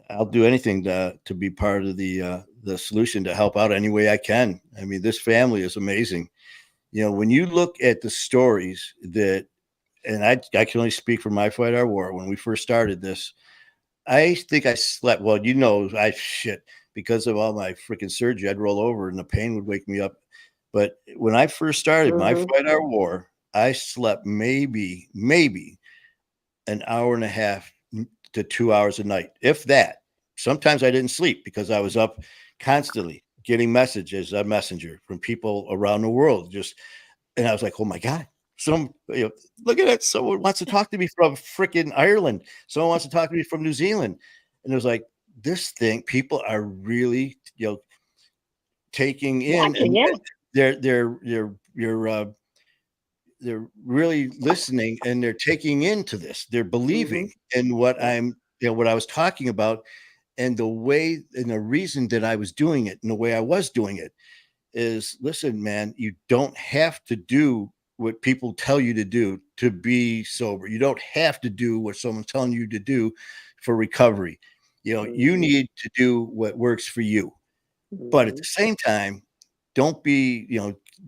I'll do anything to be part of the solution to help out any way I can. I mean, this family is amazing. When you look at the stories and I can only speak for My Fight Our War. When we first started this, I think I slept. Well, because of all my freaking surgery, I'd roll over and the pain would wake me up. But when I first started My Fight Our War, I slept maybe an hour and a half to 2 hours a night, if that. Sometimes I didn't sleep because I was up constantly getting messages, a messenger from people around the world. And I was like, oh my God, look at that. Someone wants to talk to me from freaking Ireland. Someone wants to talk to me from New Zealand. And it was like, this thing, people are really, taking in, Watching, and yeah. they're really listening, and they're taking into this. They're believing in what Yeah. what I was talking about, and the way and the reason that I was doing it and the way I was doing it is, listen, man, you don't have to do what people tell you to do to be sober. You don't have to do what someone's telling you to do for recovery. You need to do what works for you. But at the same time, don't be,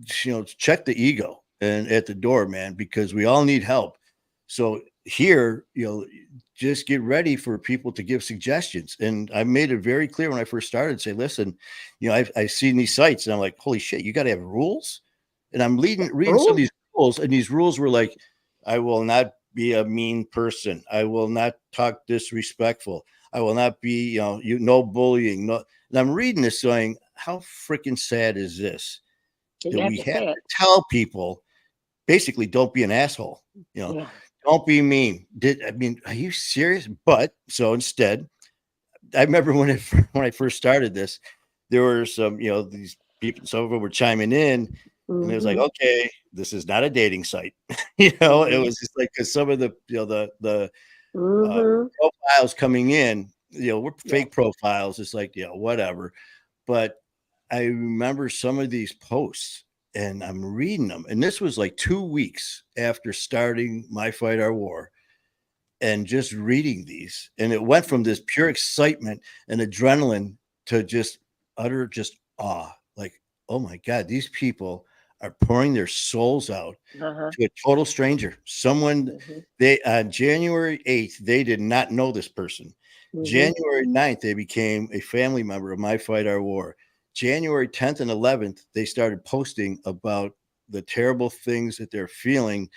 check the ego and at the door, man, because we all need help. So here, just get ready for people to give suggestions. And I made it very clear when I first started, say, listen, I've seen these sites and I'm like, holy shit, you got to have rules. And I'm reading some of these rules, and these rules were like, I will not be a mean person. I will not talk disrespectful. I will not be, no bullying. No, and I'm reading this going, how freaking sad is this? You That have we to have say it. to tell people, basically, don't be an asshole. Yeah. Don't be mean. Are you serious? But so instead, I remember when I first started this, there were some, these people, some of them were chiming in, and it was like, okay, this is not a dating site. It was just like, because some of the, the profiles coming in, were fake profiles. It's like, whatever. But I remember some of these posts, and I'm reading them, and this was like 2 weeks after starting My Fight Our War, and just reading these, and it went from this pure excitement and adrenaline to just utter just awe, like, oh my God, these people are pouring their souls out to a total stranger, someone they on January 8th, they did not know this person. January 9th, they became a family member of My Fight Our War. January 10th and 11th, they started posting about the terrible things that they're feeling.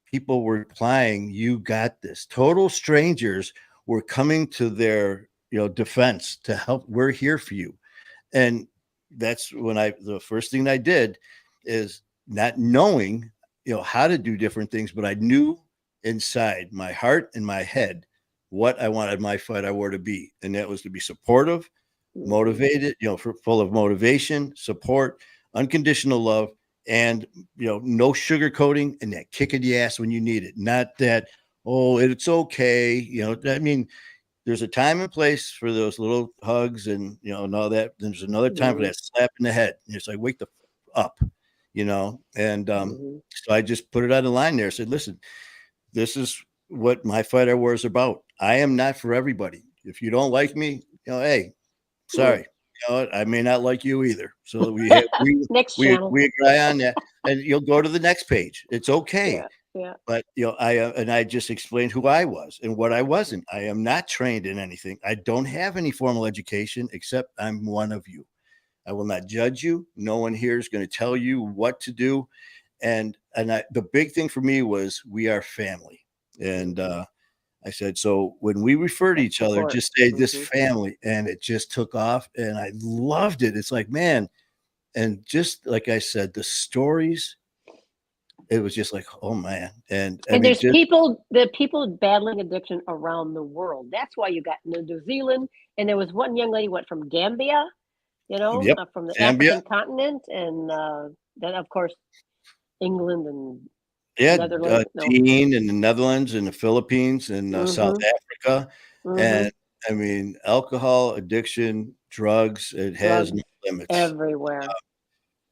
People were replying, you got this. Total strangers were coming to their, defense to help. We're here for you. And that's when the first thing I did is, not knowing, how to do different things, but I knew inside my heart and my head what I wanted My Fight I War to be. And that was to be supportive, motivated, full of motivation, support, unconditional love, and no sugarcoating, and that kick in the ass when you need it. Not that, oh, it's okay. There's a time and place for those little hugs and and all that. There's another time for that slap in the head. And it's like, wake the up, And so I just put it on the line there. Said, listen, this is what My Fight Our War is about. I am not for everybody. If you don't like me, hey, sorry. I may not like you either. So Next channel. we agree on that, and you'll go to the next page. It's okay. Yeah. But I just explained who I was and what I wasn't. I am not trained in anything. I don't have any formal education, except I'm one of you. I will not judge you. No one here is going to tell you what to do. And the big thing for me was, we are family. And I said, so when we refer to each other, just say this family. And it just took off, and I loved it. It's like, man. And just like I said, the stories, it was just like, oh man. And there's people battling addiction around the world. That's why you got New Zealand, and there was one young lady went from Gambia, from the Zambia. African continent, and then of course England and Netherlands. Dean in the Netherlands and the Philippines and South Africa. And alcohol addiction, drugs, it has no limits everywhere.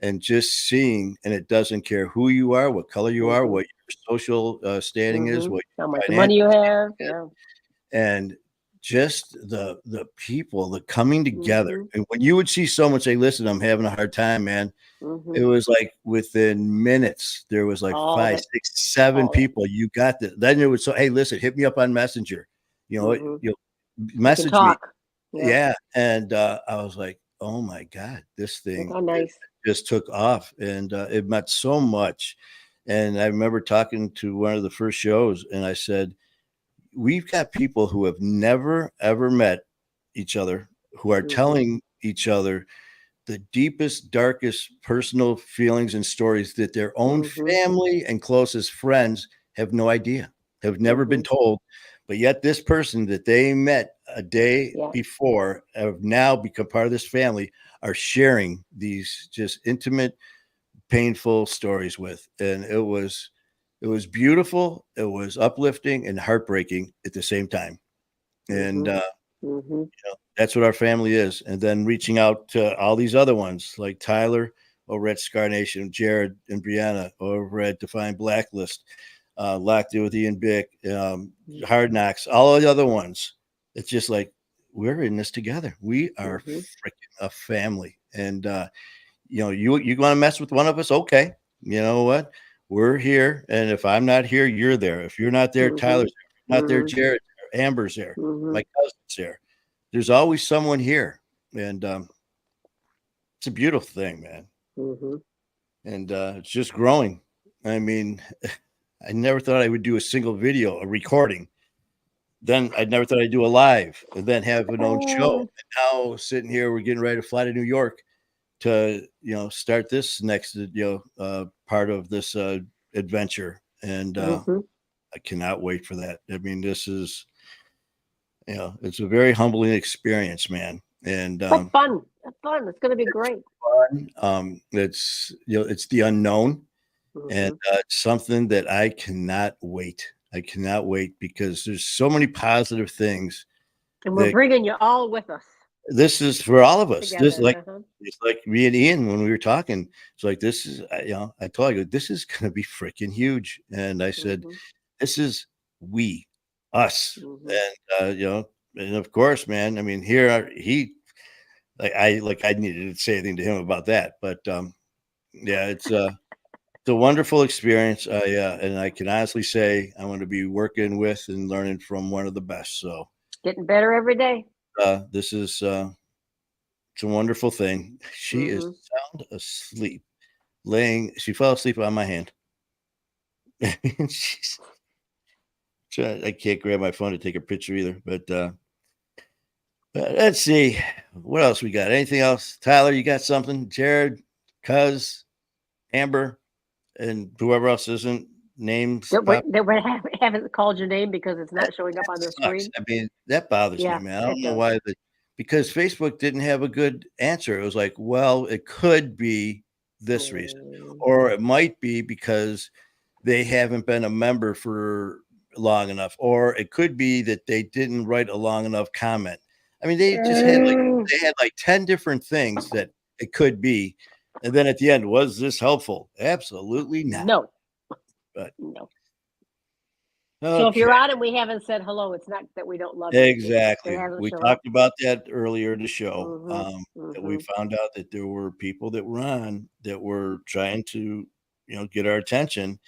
And just seeing, and it doesn't care who you are, what color you are, what your social standing is, what how much money you have, and just the people, the coming together. And when you would see someone say, listen, I'm having a hard time, man, it was like within minutes, there was like 5, 6, 7 people. You got this. Then it was so, hey, listen, hit me up on Messenger. You'll message me. Yeah. And I was like, oh my God, this thing just took off, and it meant so much. And I remember talking to one of the first shows, and I said, we've got people who have never, ever met each other, who are telling each other the deepest, darkest personal feelings and stories that their own family and closest friends have no idea, have never been told. but yet this person that they met a day Yeah. before have now become part of this family, are sharing these just intimate, painful stories with. And it was beautiful, it was uplifting and heartbreaking at the same time. And that's what our family is. And then reaching out to all these other ones like Tyler over at Scar Nation, Jared and Brianna over at Defined Blacklist, Locked In with Ian Bick, Hard Knocks, all the other ones. It's just like, we're in this together. We are freaking a family. And you want to mess with one of us? Okay. You know what? We're here. And if I'm not here, you're there. If you're not there, Tyler's there. If you're not there, Jared, Amber's there. My cousin's there. There's always someone here. And it's a beautiful thing, man. And it's just growing. I mean, I never thought I would do a single video, a recording. Then I never thought I'd do a live and then have an own show. And now sitting here, we're getting ready to fly to New York to, start this next, part of this adventure. And I cannot wait for that. I mean, this is, it's a very humbling experience, man. And but fun. It's going to be great. Fun. It's it's the unknown, and it's something that I cannot wait. I cannot wait because there's so many positive things, and we're bringing you all with us. This is for all of us. Together, this it's like me and Ian when we were talking. It's like, this is, I told you this is going to be freaking huge, and I said, this is us, and and of course, man. I mean, I needed to say anything to him about that, but yeah, it's a wonderful experience. And I can honestly say I'm going to be working with and learning from one of the best. So getting better every day. This is it's a wonderful thing. She is sound asleep, she fell asleep on my hand. I can't grab my phone to take a picture either, but let's see what else we got. Anything else? Tyler, you got something? Jared, Cuz, Amber, and whoever else isn't names. That haven't called your name because it's not showing up on the screen. I mean, that bothers me, man. I don't know why, because Facebook didn't have a good answer. It was like, well, it could be this reason, or it might be because they haven't been a member for long enough, or it could be that they didn't write a long enough comment. I mean, they just had like 10 different things that it could be. And then at the end, was this helpful? Absolutely not. No. But no. Okay. So if you're on and we haven't said hello, it's not that we don't love you. Exactly. We talked about that earlier in the show. That we found out that there were people that were on that were trying to, get our attention,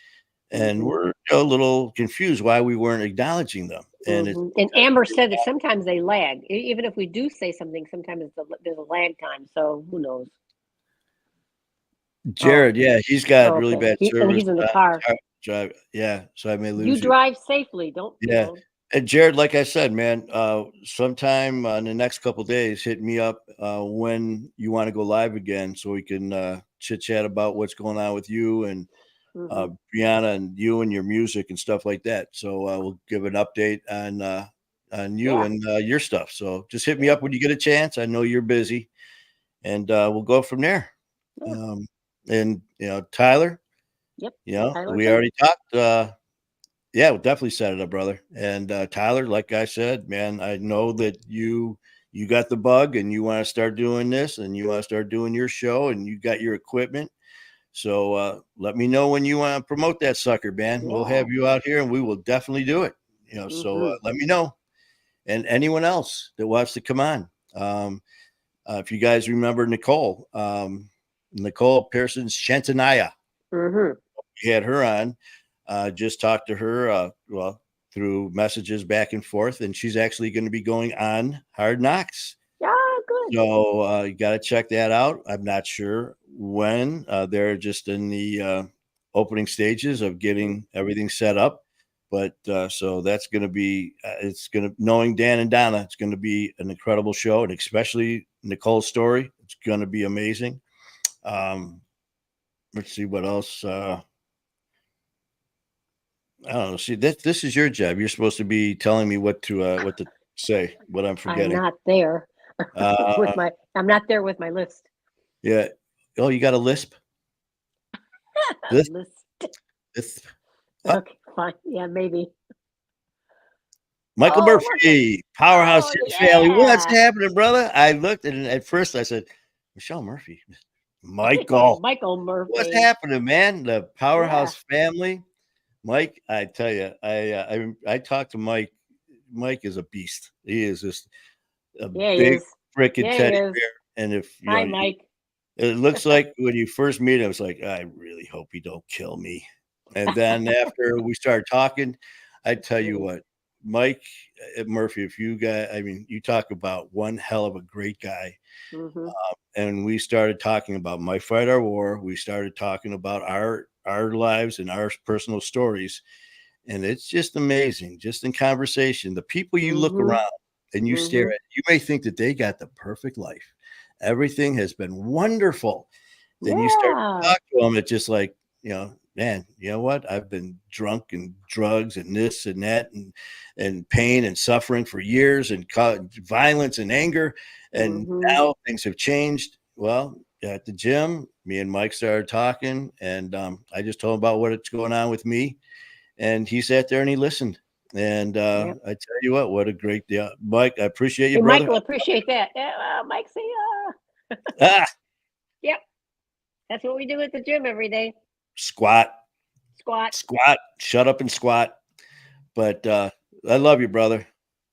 and we're a little confused why we weren't acknowledging them. And Amber said that sometimes they lag. Even if we do say something, sometimes there's a lag time. So who knows? Jared, he's got really bad service. And he's in the car. Drive, so I may lose you. Drive safely, don't. Yeah, and Jared, like I said, man, sometime in the next couple of days, hit me up when you want to go live again, so we can chit chat about what's going on with you and Brianna and you and your music and stuff like that. So we'll give an update on you and your stuff. So just hit me up when you get a chance. I know you're busy, and we'll go from there. Yeah. And Tyler. Yep. We already talked. We'll definitely set it up, brother. And Tyler, like I said, man, I know that you got the bug and you want to start doing this and you want to start doing your show and you got your equipment. So let me know when you want to promote that sucker, man. We'll have you out here and we will definitely do it. So let me know. And anyone else that wants to come on. If you guys remember Nicole Pearson's Shantanaya. We had her on. Just talked to her through messages back and forth, and she's actually going to be going on Hard Knocks. Yeah, good. So you got to check that out. I'm not sure when. They're just in the opening stages of getting everything set up, but so that's going to be. Knowing Dan and Donna, it's going to be an incredible show, and especially Nicole's story. It's going to be amazing. Let's see what else. I don't know. See, this is your job. You're supposed to be telling me what to say, what I'm I'm forgetting. not there Uh, I'm not there with my list. yeah. Oh, you got a lisp? Lisp? List. Lisp. Okay, fine. Yeah, maybe. Michael Oh, look at. Murphy, Powerhouse Oh, Family. What's yeah. happening, brother? I looked and at first I said, Michelle Murphy. Michael. Michael What's Murphy. happening, man? The Yeah. Powerhouse Family. Mike, I tell you, I talked to Mike. Mike is a beast. He is just a Yeah, he big is. freaking Yeah, he teddy is. bear. And if Hi, Mike. it looks like when you first meet him, it's like, I really hope you don't kill me. And then after we started talking, I tell you what, Mike Murphy, if you guys, I mean, you talk about one hell of a great guy. Mm-hmm. And we started talking about My Fight, Our War. We started talking about our lives and our personal stories. And it's just amazing, just in conversation. The people you look Mm-hmm. around and you stare Mm-hmm. at, you may think that they got the perfect life. Everything has been wonderful. Then you start to Yeah. talk to them, it's just like, man, you know what? I've been drunk and drugs and this and that and pain and suffering for years and violence and anger. And Mm-hmm. now things have changed. Well, at the gym, me and Mike started talking, and I just told him about what's going on with me, and he sat there and he listened. And Yep. I tell you what a great deal, Mike. I appreciate you, Hey, brother. Michael, appreciate that. Yeah, Mike, say, Ah, yep. That's what we do at the gym every day. squat, Squat. squat, shut up and squat. But I love you, brother.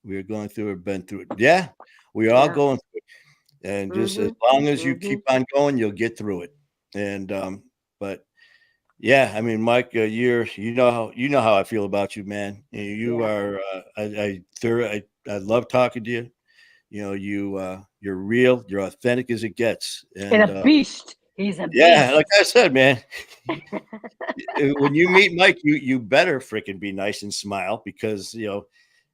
We are going through it, been through it. Yeah, we are all Yeah. going through it. And just as Mm-hmm. long as you Mm-hmm. keep on going, you'll get through it. And but yeah, I mean, Mike, you know how I feel about you, man. You Yeah. are I love talking to you. You're real, you're authentic as it gets. And And a beast. He's a yeah, like beast. I said, man, when you meet Mike, you better freaking be nice and smile, because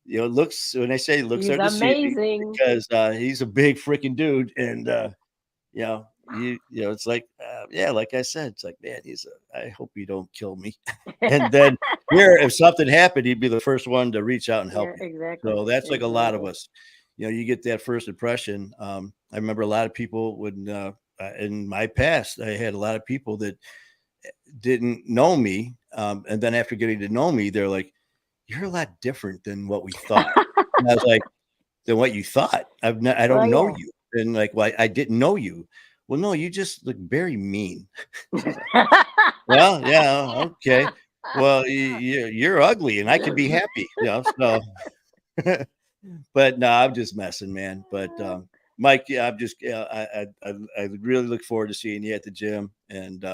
looks, when I say looks He's are deceiving, amazing. because he's a big freaking dude. And it's like, yeah, like I said, it's like, man, I hope you don't kill me. And then here, if something happened, he'd be the first one to reach out and help Yeah, you. exactly. So that's like a lot of Exactly. us. You get that first impression. I remember a lot of people in my past, I had a lot of people that didn't know me. And then after getting to know me, they're like, you're a lot different than what we thought. And I was like, than what you thought. I Oh, don't know yeah. you. And like, well, I didn't know you. Well, no, you just look very mean. Well, yeah, okay. Well, you're ugly, and I could be happy. So, but no, I'm just messing, man. But Mike, yeah, I'm just, I really look forward to seeing you at the gym. And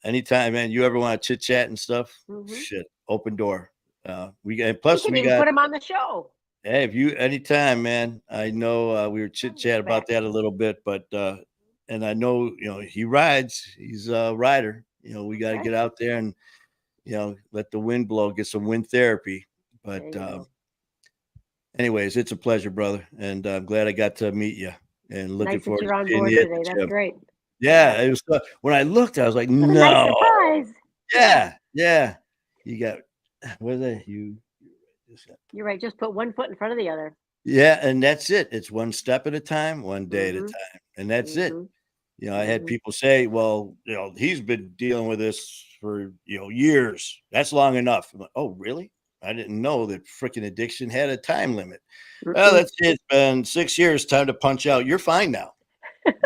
anytime, man, you ever want to chit chat and stuff, Hmm. shit, open door. We Plus can we even got. put him on the show. Hey, if you anytime, man. I know we were chit chat Wolfpack. about that a little bit, but and I know he rides. He's a rider. We got to Okay. get out there and let the wind blow, get some wind therapy. There But you go. anyways, it's a pleasure, brother, and I'm glad I got to meet you. And looking Nice that forward to you're on seeing board you at today. the That's gym. great. Yeah. Yeah, it was. When I looked, I was like, What a nice no. surprise. Yeah. Yeah. You got what is that? You. You're right. Just put one foot in front of the other. Yeah, and that's it. It's one step at a time, one day at a Mm-hmm. time, and that's it. Mm-hmm. I had Mm-hmm. people say, "Well, he's been dealing with this for years. That's long enough." I'm like, "Oh, really? I didn't know that freaking addiction had a time limit." Well, Mm-hmm. that's it. It's been 6 years. Time to punch out. You're fine now.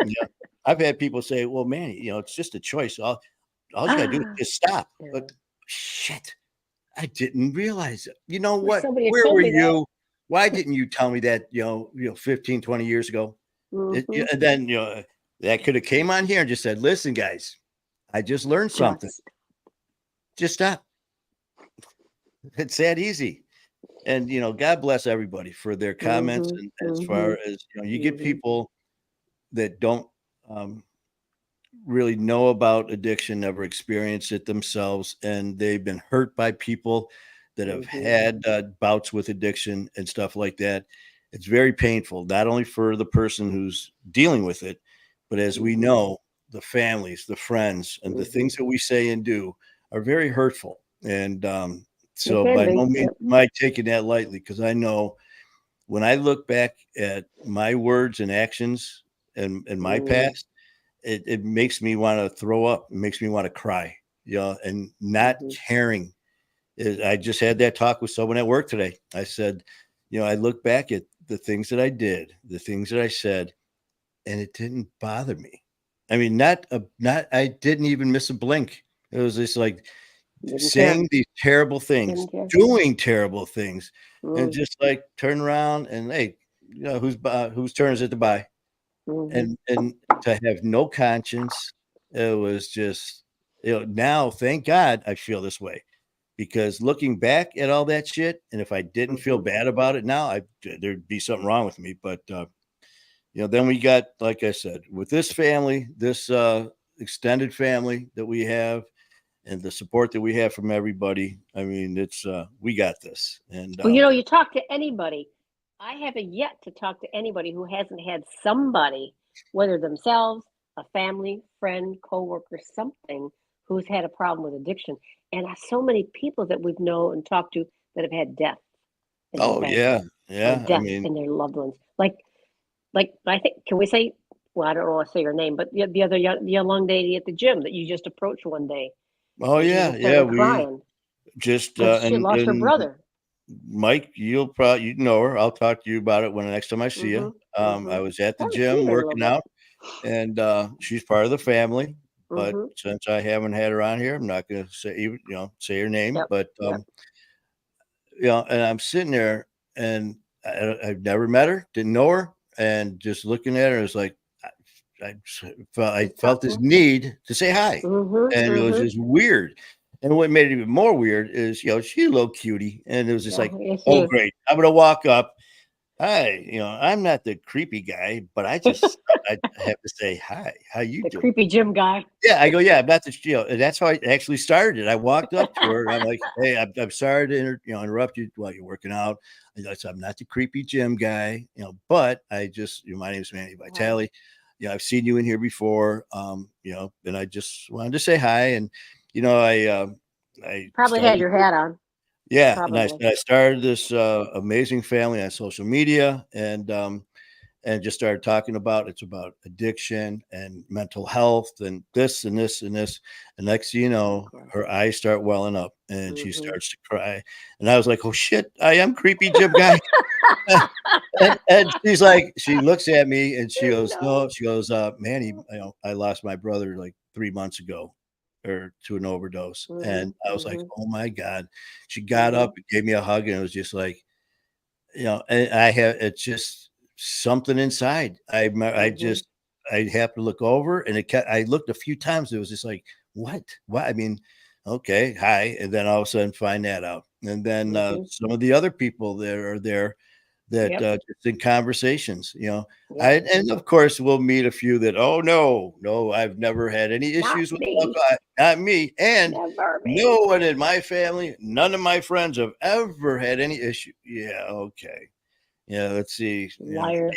Yeah, I've had people say, "Well, man, it's just a choice. All you got to do is Ah, just stop." yeah. But shit, I didn't realize it. You know Wish what? somebody had Where told were me that. you? Why didn't you tell me that, 15, 20 years ago? Mm-hmm. And then, that could have came on here and just said, listen, guys, I just learned something. Just. Just stop. It's that easy. And, God bless everybody for their comments. Mm-hmm. And as Mm-hmm. far as, you get Mm-hmm. people that don't really know about addiction, never experienced it themselves, and they've been hurt by people that have Mm-hmm. had bouts with addiction and stuff like that. It's very painful, not only for the person who's dealing with it, but as we Mm-hmm. know, the families, the friends, and the Mm-hmm. things that we say and do are very hurtful. And It so can by be. no means Yep. am I taking that lightly, because I know when I look back at my words and actions and my past, it makes me want to throw up. It makes me want to cry, and not caring. I just had that talk with someone at work today. I said, I look back at the things that I did, the things that I said, and it didn't bother me. I mean, I didn't even miss a blink. It was just like Didn't care. saying these terrible things, Didn't care. doing terrible things, and Mm. just like turn around and, hey, whose turn is it to buy? Mhm. And to have no conscience, it was just, now thank God I feel this way, because looking back at all that shit, and if I didn't feel bad about it now, there'd be something wrong with me. But then we got, like I said, with this family, this extended family that we have, and the support that we have from everybody. I mean, it's we got this. And Well, you talk to anybody. I haven't yet to talk to anybody who hasn't had somebody, whether themselves, a family, friend, coworker, something, who's had a problem with addiction. And so many people that we've known and talked to that have had death in their oh family yeah, or yeah. I death mean, in their loved ones. Like I think, can we say? Well, I don't want to say her name, but the other young lady at the gym that you just approached one day, oh and she yeah, just yeah. started We crying just because she lost her and brother. Mike, you know her. I'll talk to you about it when the next time I see you. I was at I the haven't seen gym her in a little working bit. out, and she's part of the family. But Mm-hmm. since I haven't had her on here, I'm not going to say her name. Yep. But Yep. and I'm sitting there, and I've never met her, didn't know her, and just looking at her, it's like I felt this need to say hi, Mm-hmm. and it was Mm-hmm. just weird. And what made it even more weird is, she's a little cutie, and it was just Yeah. like, Yes, she oh is. great, I'm gonna walk up. Hi, I'm not the creepy guy, but I have to say hi. How you The doing? creepy gym guy. Yeah, I go, yeah, I'm not the, and that's how I actually started. I walked up to her and I'm like, hey, I'm sorry to interrupt you while you're working out. I said, I'm not the creepy gym guy, but I just, my name is Manny Right. Vitale. I've seen you in here before, and I just wanted to say hi. And, I Probably had started, your hat on. yeah, and Probably. I started this amazing family on social media, and just started talking about, it's about addiction and mental health and this and this and this. And next thing you know, her eyes start welling up and she Mm-hmm. starts to cry. And I was like, oh shit, I am creepy Jim guy. And she's like, she looks at me and she goes, no, she goes, Manny, I lost my brother like 3 months ago, or to an overdose. Mm-hmm. And I was like, Mm-hmm. oh my God. She got Mm-hmm. up and gave me a hug, and it was just like, and it's just something inside. I Mm-hmm. just, I have to look over, and I looked a few times. It was just like, what? I mean, okay, hi. And then all of a sudden find that out. And then Mm-hmm. some of the other people that are there that Yep. just in conversations, Yep. and of course we'll meet a few that, oh no, I've never had any Not issues with me. alcohol, not me, and Never no me. one in my family, none of my friends have ever had any issue. Yeah, okay. Yeah, let's see. Liar.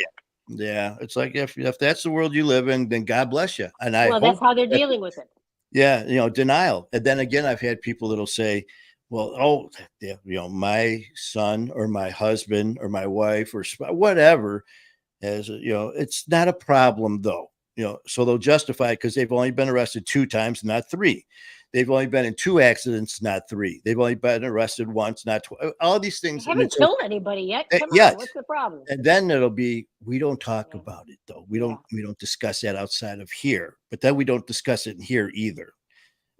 Yeah. It's like, if that's the world you live in, then God bless you. And I Well, that's hope how they're that, dealing with it. yeah, denial. And then again, I've had people that'll say, well, oh, yeah, my son or my husband or my wife or whatever has, it's not a problem though. So they'll justify it because they've only been arrested 2 times, not 3. They've only been in 2 accidents, not 3. They've only been arrested once, not all these They things. And haven't it's killed anybody yet. Come on. yes. What's the problem? And then it'll be, we don't talk Yeah. about it though. Yeah. We don't discuss that outside of here, but then we don't discuss it in here either.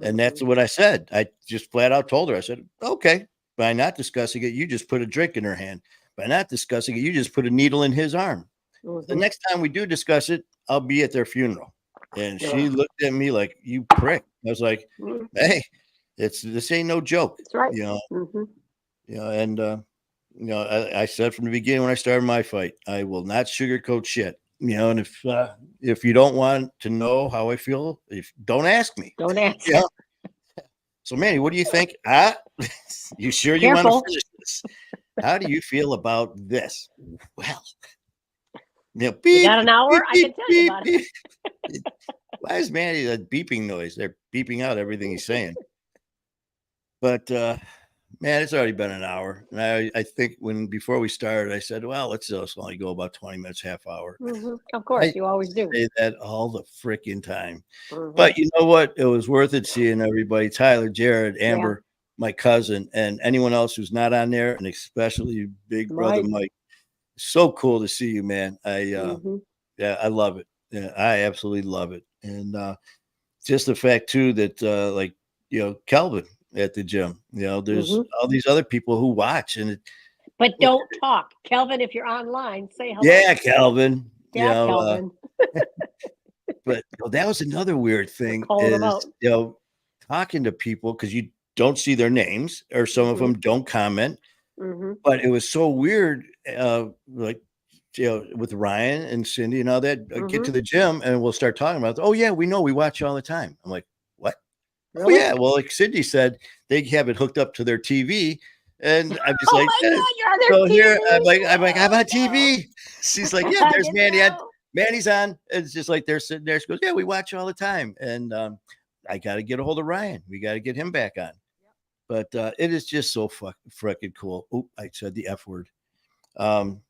And that's Mm-hmm. what I said. I just flat out told her, I said, okay, by not discussing it, you just put a drink in her hand. By not discussing it, you just put a needle in his arm. The Mm-hmm. next time we do discuss it, I'll be at their funeral. And Yeah. she looked at me like, you prick. I was like, Mm-hmm. hey, this ain't no joke, That's right. Mm-hmm. and I said from the beginning when I started my fight, I will not sugarcoat shit. And if you don't want to know how I feel, if don't ask me. Don't ask. Yeah. So Manny, what do you think? You sure you want to Careful. finish this? How do you feel about this? Well, You beep, got an hour? beep, I beep, can tell you beep, about it. beep. Why is Manny a beeping noise? They're beeping out everything he's saying. But man, it's already been an hour. And I think before we started, I said, well, let's just only go about 20 minutes, half hour. Of course, I you always do. say that all the freaking time. Mhm. But you know what? It was worth it seeing everybody. Tyler, Jared, Yeah. Amber, my cousin, and anyone else who's not on there, and especially Big Brother Right. Mike. So cool to see you, man. Mhm. Yeah, I love it. Yeah, I absolutely love it. And just the fact too that like Kelvin at the gym, there's Mhm. all these other people who watch, and But don't talk, Kelvin. If you're online, say hello. yeah, Kelvin, Yeah, Kelvin. but that was another weird We're thing calling them out. is talking to people because you don't see their names or some of them don't comment. Mhm. But it was so weird, like with Ryan and Cindy and all that. Get to Mhm. the gym and we'll start talking about. Oh yeah, we know, we watch you all the time. I'm like, what? Oh Really? yeah. Well, like Cindy said, they have it hooked up to their TV, and I'm just Oh like, my God, you're on their so here TV. I'm like, I'm Oh, on no. TV. She's like, yeah, I there's didn't Manny. know. Manny's on. And it's just like they're sitting there. She goes, yeah, we watch you all the time, and I got to get a hold of Ryan. We got to get him back on. But it is just so freaking cool. Oh, I said the F word. Um,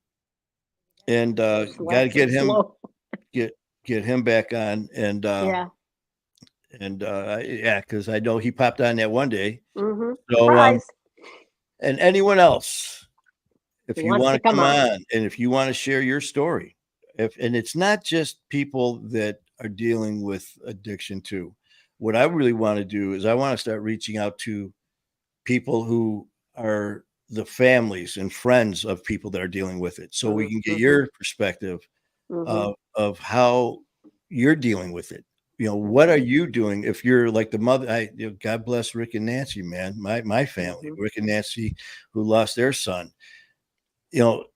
and got to get him Slow. get get him back on, and Yeah. yeah, because I know he popped on that one day. Mhm. So Surprise. and anyone else, if He you wants want to to come come on. on, and if you want to share your story, and it's not just people that are dealing with addiction too. What I really want to do is I want to start reaching out to people who are the families and friends of people that are dealing with it, so we can get Mhm. your perspective Mhm. of how you're dealing with it. What are you doing if you're like the mother? God bless Rick and Nancy, man, my family, Mhm. Rick and Nancy, who lost their son.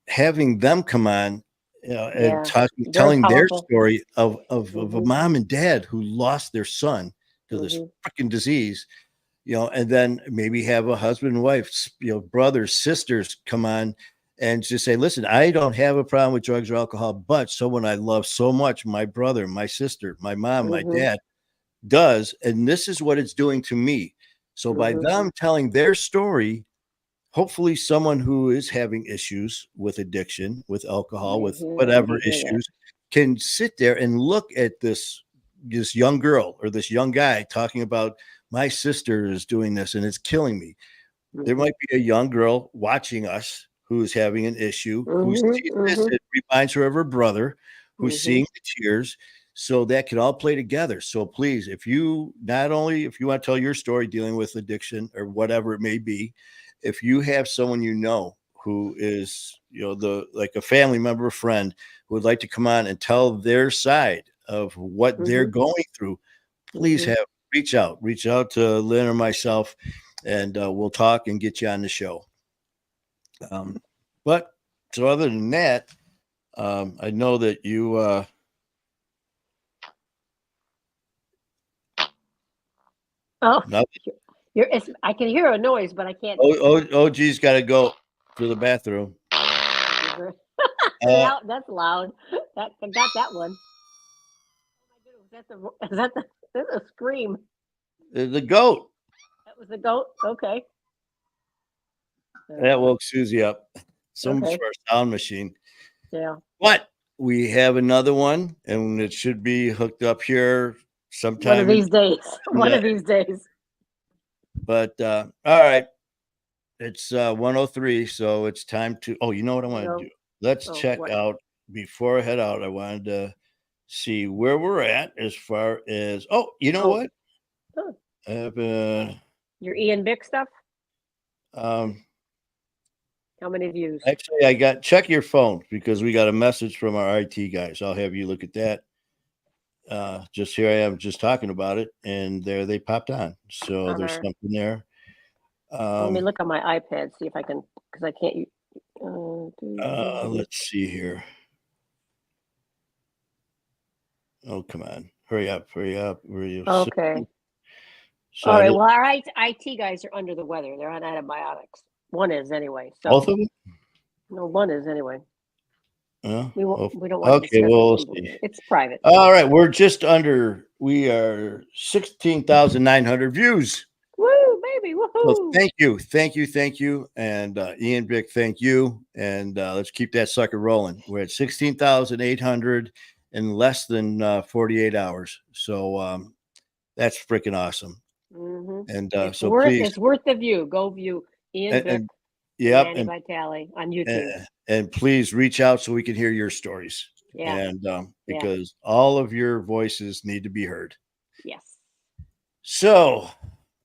Having them come on, and Yeah. Very telling their powerful. story of a Mhm. mom and dad who lost their son to this Mhm. freaking disease, and then maybe have a husband and wife, brothers, sisters come on and just say, listen, I don't have a problem with drugs or alcohol, but someone I love so much, my brother, my sister, my mom, my Mhm. dad, does. And this is what it's doing to me. So by Mhm. them telling their story, hopefully someone who is having issues with addiction, with alcohol, with Need whatever to hear that. issues, can sit there and look at this young girl or this young guy talking about, my sister is doing this and it's killing me. There Mhm. might be a young girl watching us who is having an issue, who Mhm. sees this, Mhm. it reminds her of her brother, who's Mhm. seeing the tears. So that could all play together. So please, if you want to tell your story dealing with addiction or whatever it may be, if you have someone who is, like a family member, a friend who would like to come on and tell their side of what they're Mhm. going through, please Mhm. reach out to Lynn or myself, and we'll talk and get you on the show. Um, but so other than that, I know that you. Oh, Not, I can hear a noise, but I can't. OG's got to go to the bathroom. Uh, That's loud. I got that one. Oh my goodness, that's a scream. the goat That was the goat. Okay. that woke Susie up. So much Okay. for our sound machine. Yeah. But we have another one, and it should be hooked up here One of sometime. these days. One of these days. But all right. It's 103, so it's time to. Oh, you know what I want to No. do? Let's Oh, check what? out before I head out. I wanted to see where we're at as far as. Oh, you know Oh. what? Huh. Uh, Your Ian Bick stuff. um, How many views? actually, I got check your phone because we got a message from our IT guys. I'll have you look at that. Just here I am, just talking about it, and there they popped on. So On there's our. something there. Let me look on my iPad, see if I can, because I can't. Let's see here. Oh, come on. Hurry up. Hurry up. Hurry up. Okay. So All I right. did Well, our IT guys are under the weather. They're on antibiotics. One is anyway. both So of them? no, one is anyway. We won't. Oh, We don't want to okay. discuss Well, we'll it. see. It's private. All right. We are 16,900 views. Woo, baby. So Woohoo! thank you, and Ian Bick, thank you, and let's keep that sucker rolling. We're at 16,800 in less than 48 hours, so that's freaking awesome. And so please, It's worth the view. Go view Ian Bick and and yep, Manny Vitale on YouTube. and please reach out so we can hear your stories, Yeah. and because all of your voices need to be heard. Yes. So.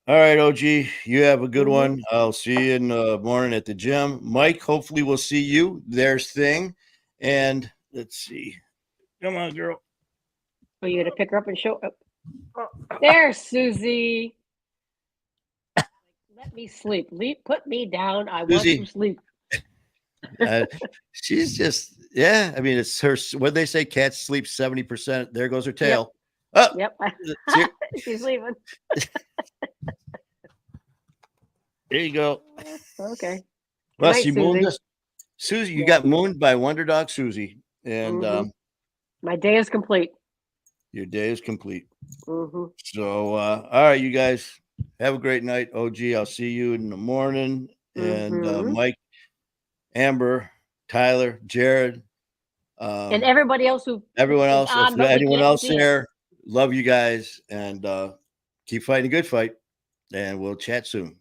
All right, OG, you have a good Mhm. one. I'll see you in the morning at the gym. Mike, hopefully we'll see you. There's Thing. And let's see. Come on, girl. Oh, you gonna pick her up and show up? There's Susie. Let me sleep. Put me down. I want Susie. to sleep. She's just, yeah. I mean, it's her. What they say, cats sleep 70%. There goes her tail. Yep. Oh, She's leaving. there you go. Okay. Well, Good night, she mooned Susie. us. Susie, you Yeah. got mooned by Wonder Dog Susie. And my day is complete. your day is complete. Mm-hmm. So, all right, you guys have a great night. OG, I'll see you in the morning. And Mike, Amber, Tyler, Jared, And everybody else who everyone is else, on, if but we anyone can't else see 'em. there, love you guys, and keep fighting a good fight. And we'll chat soon.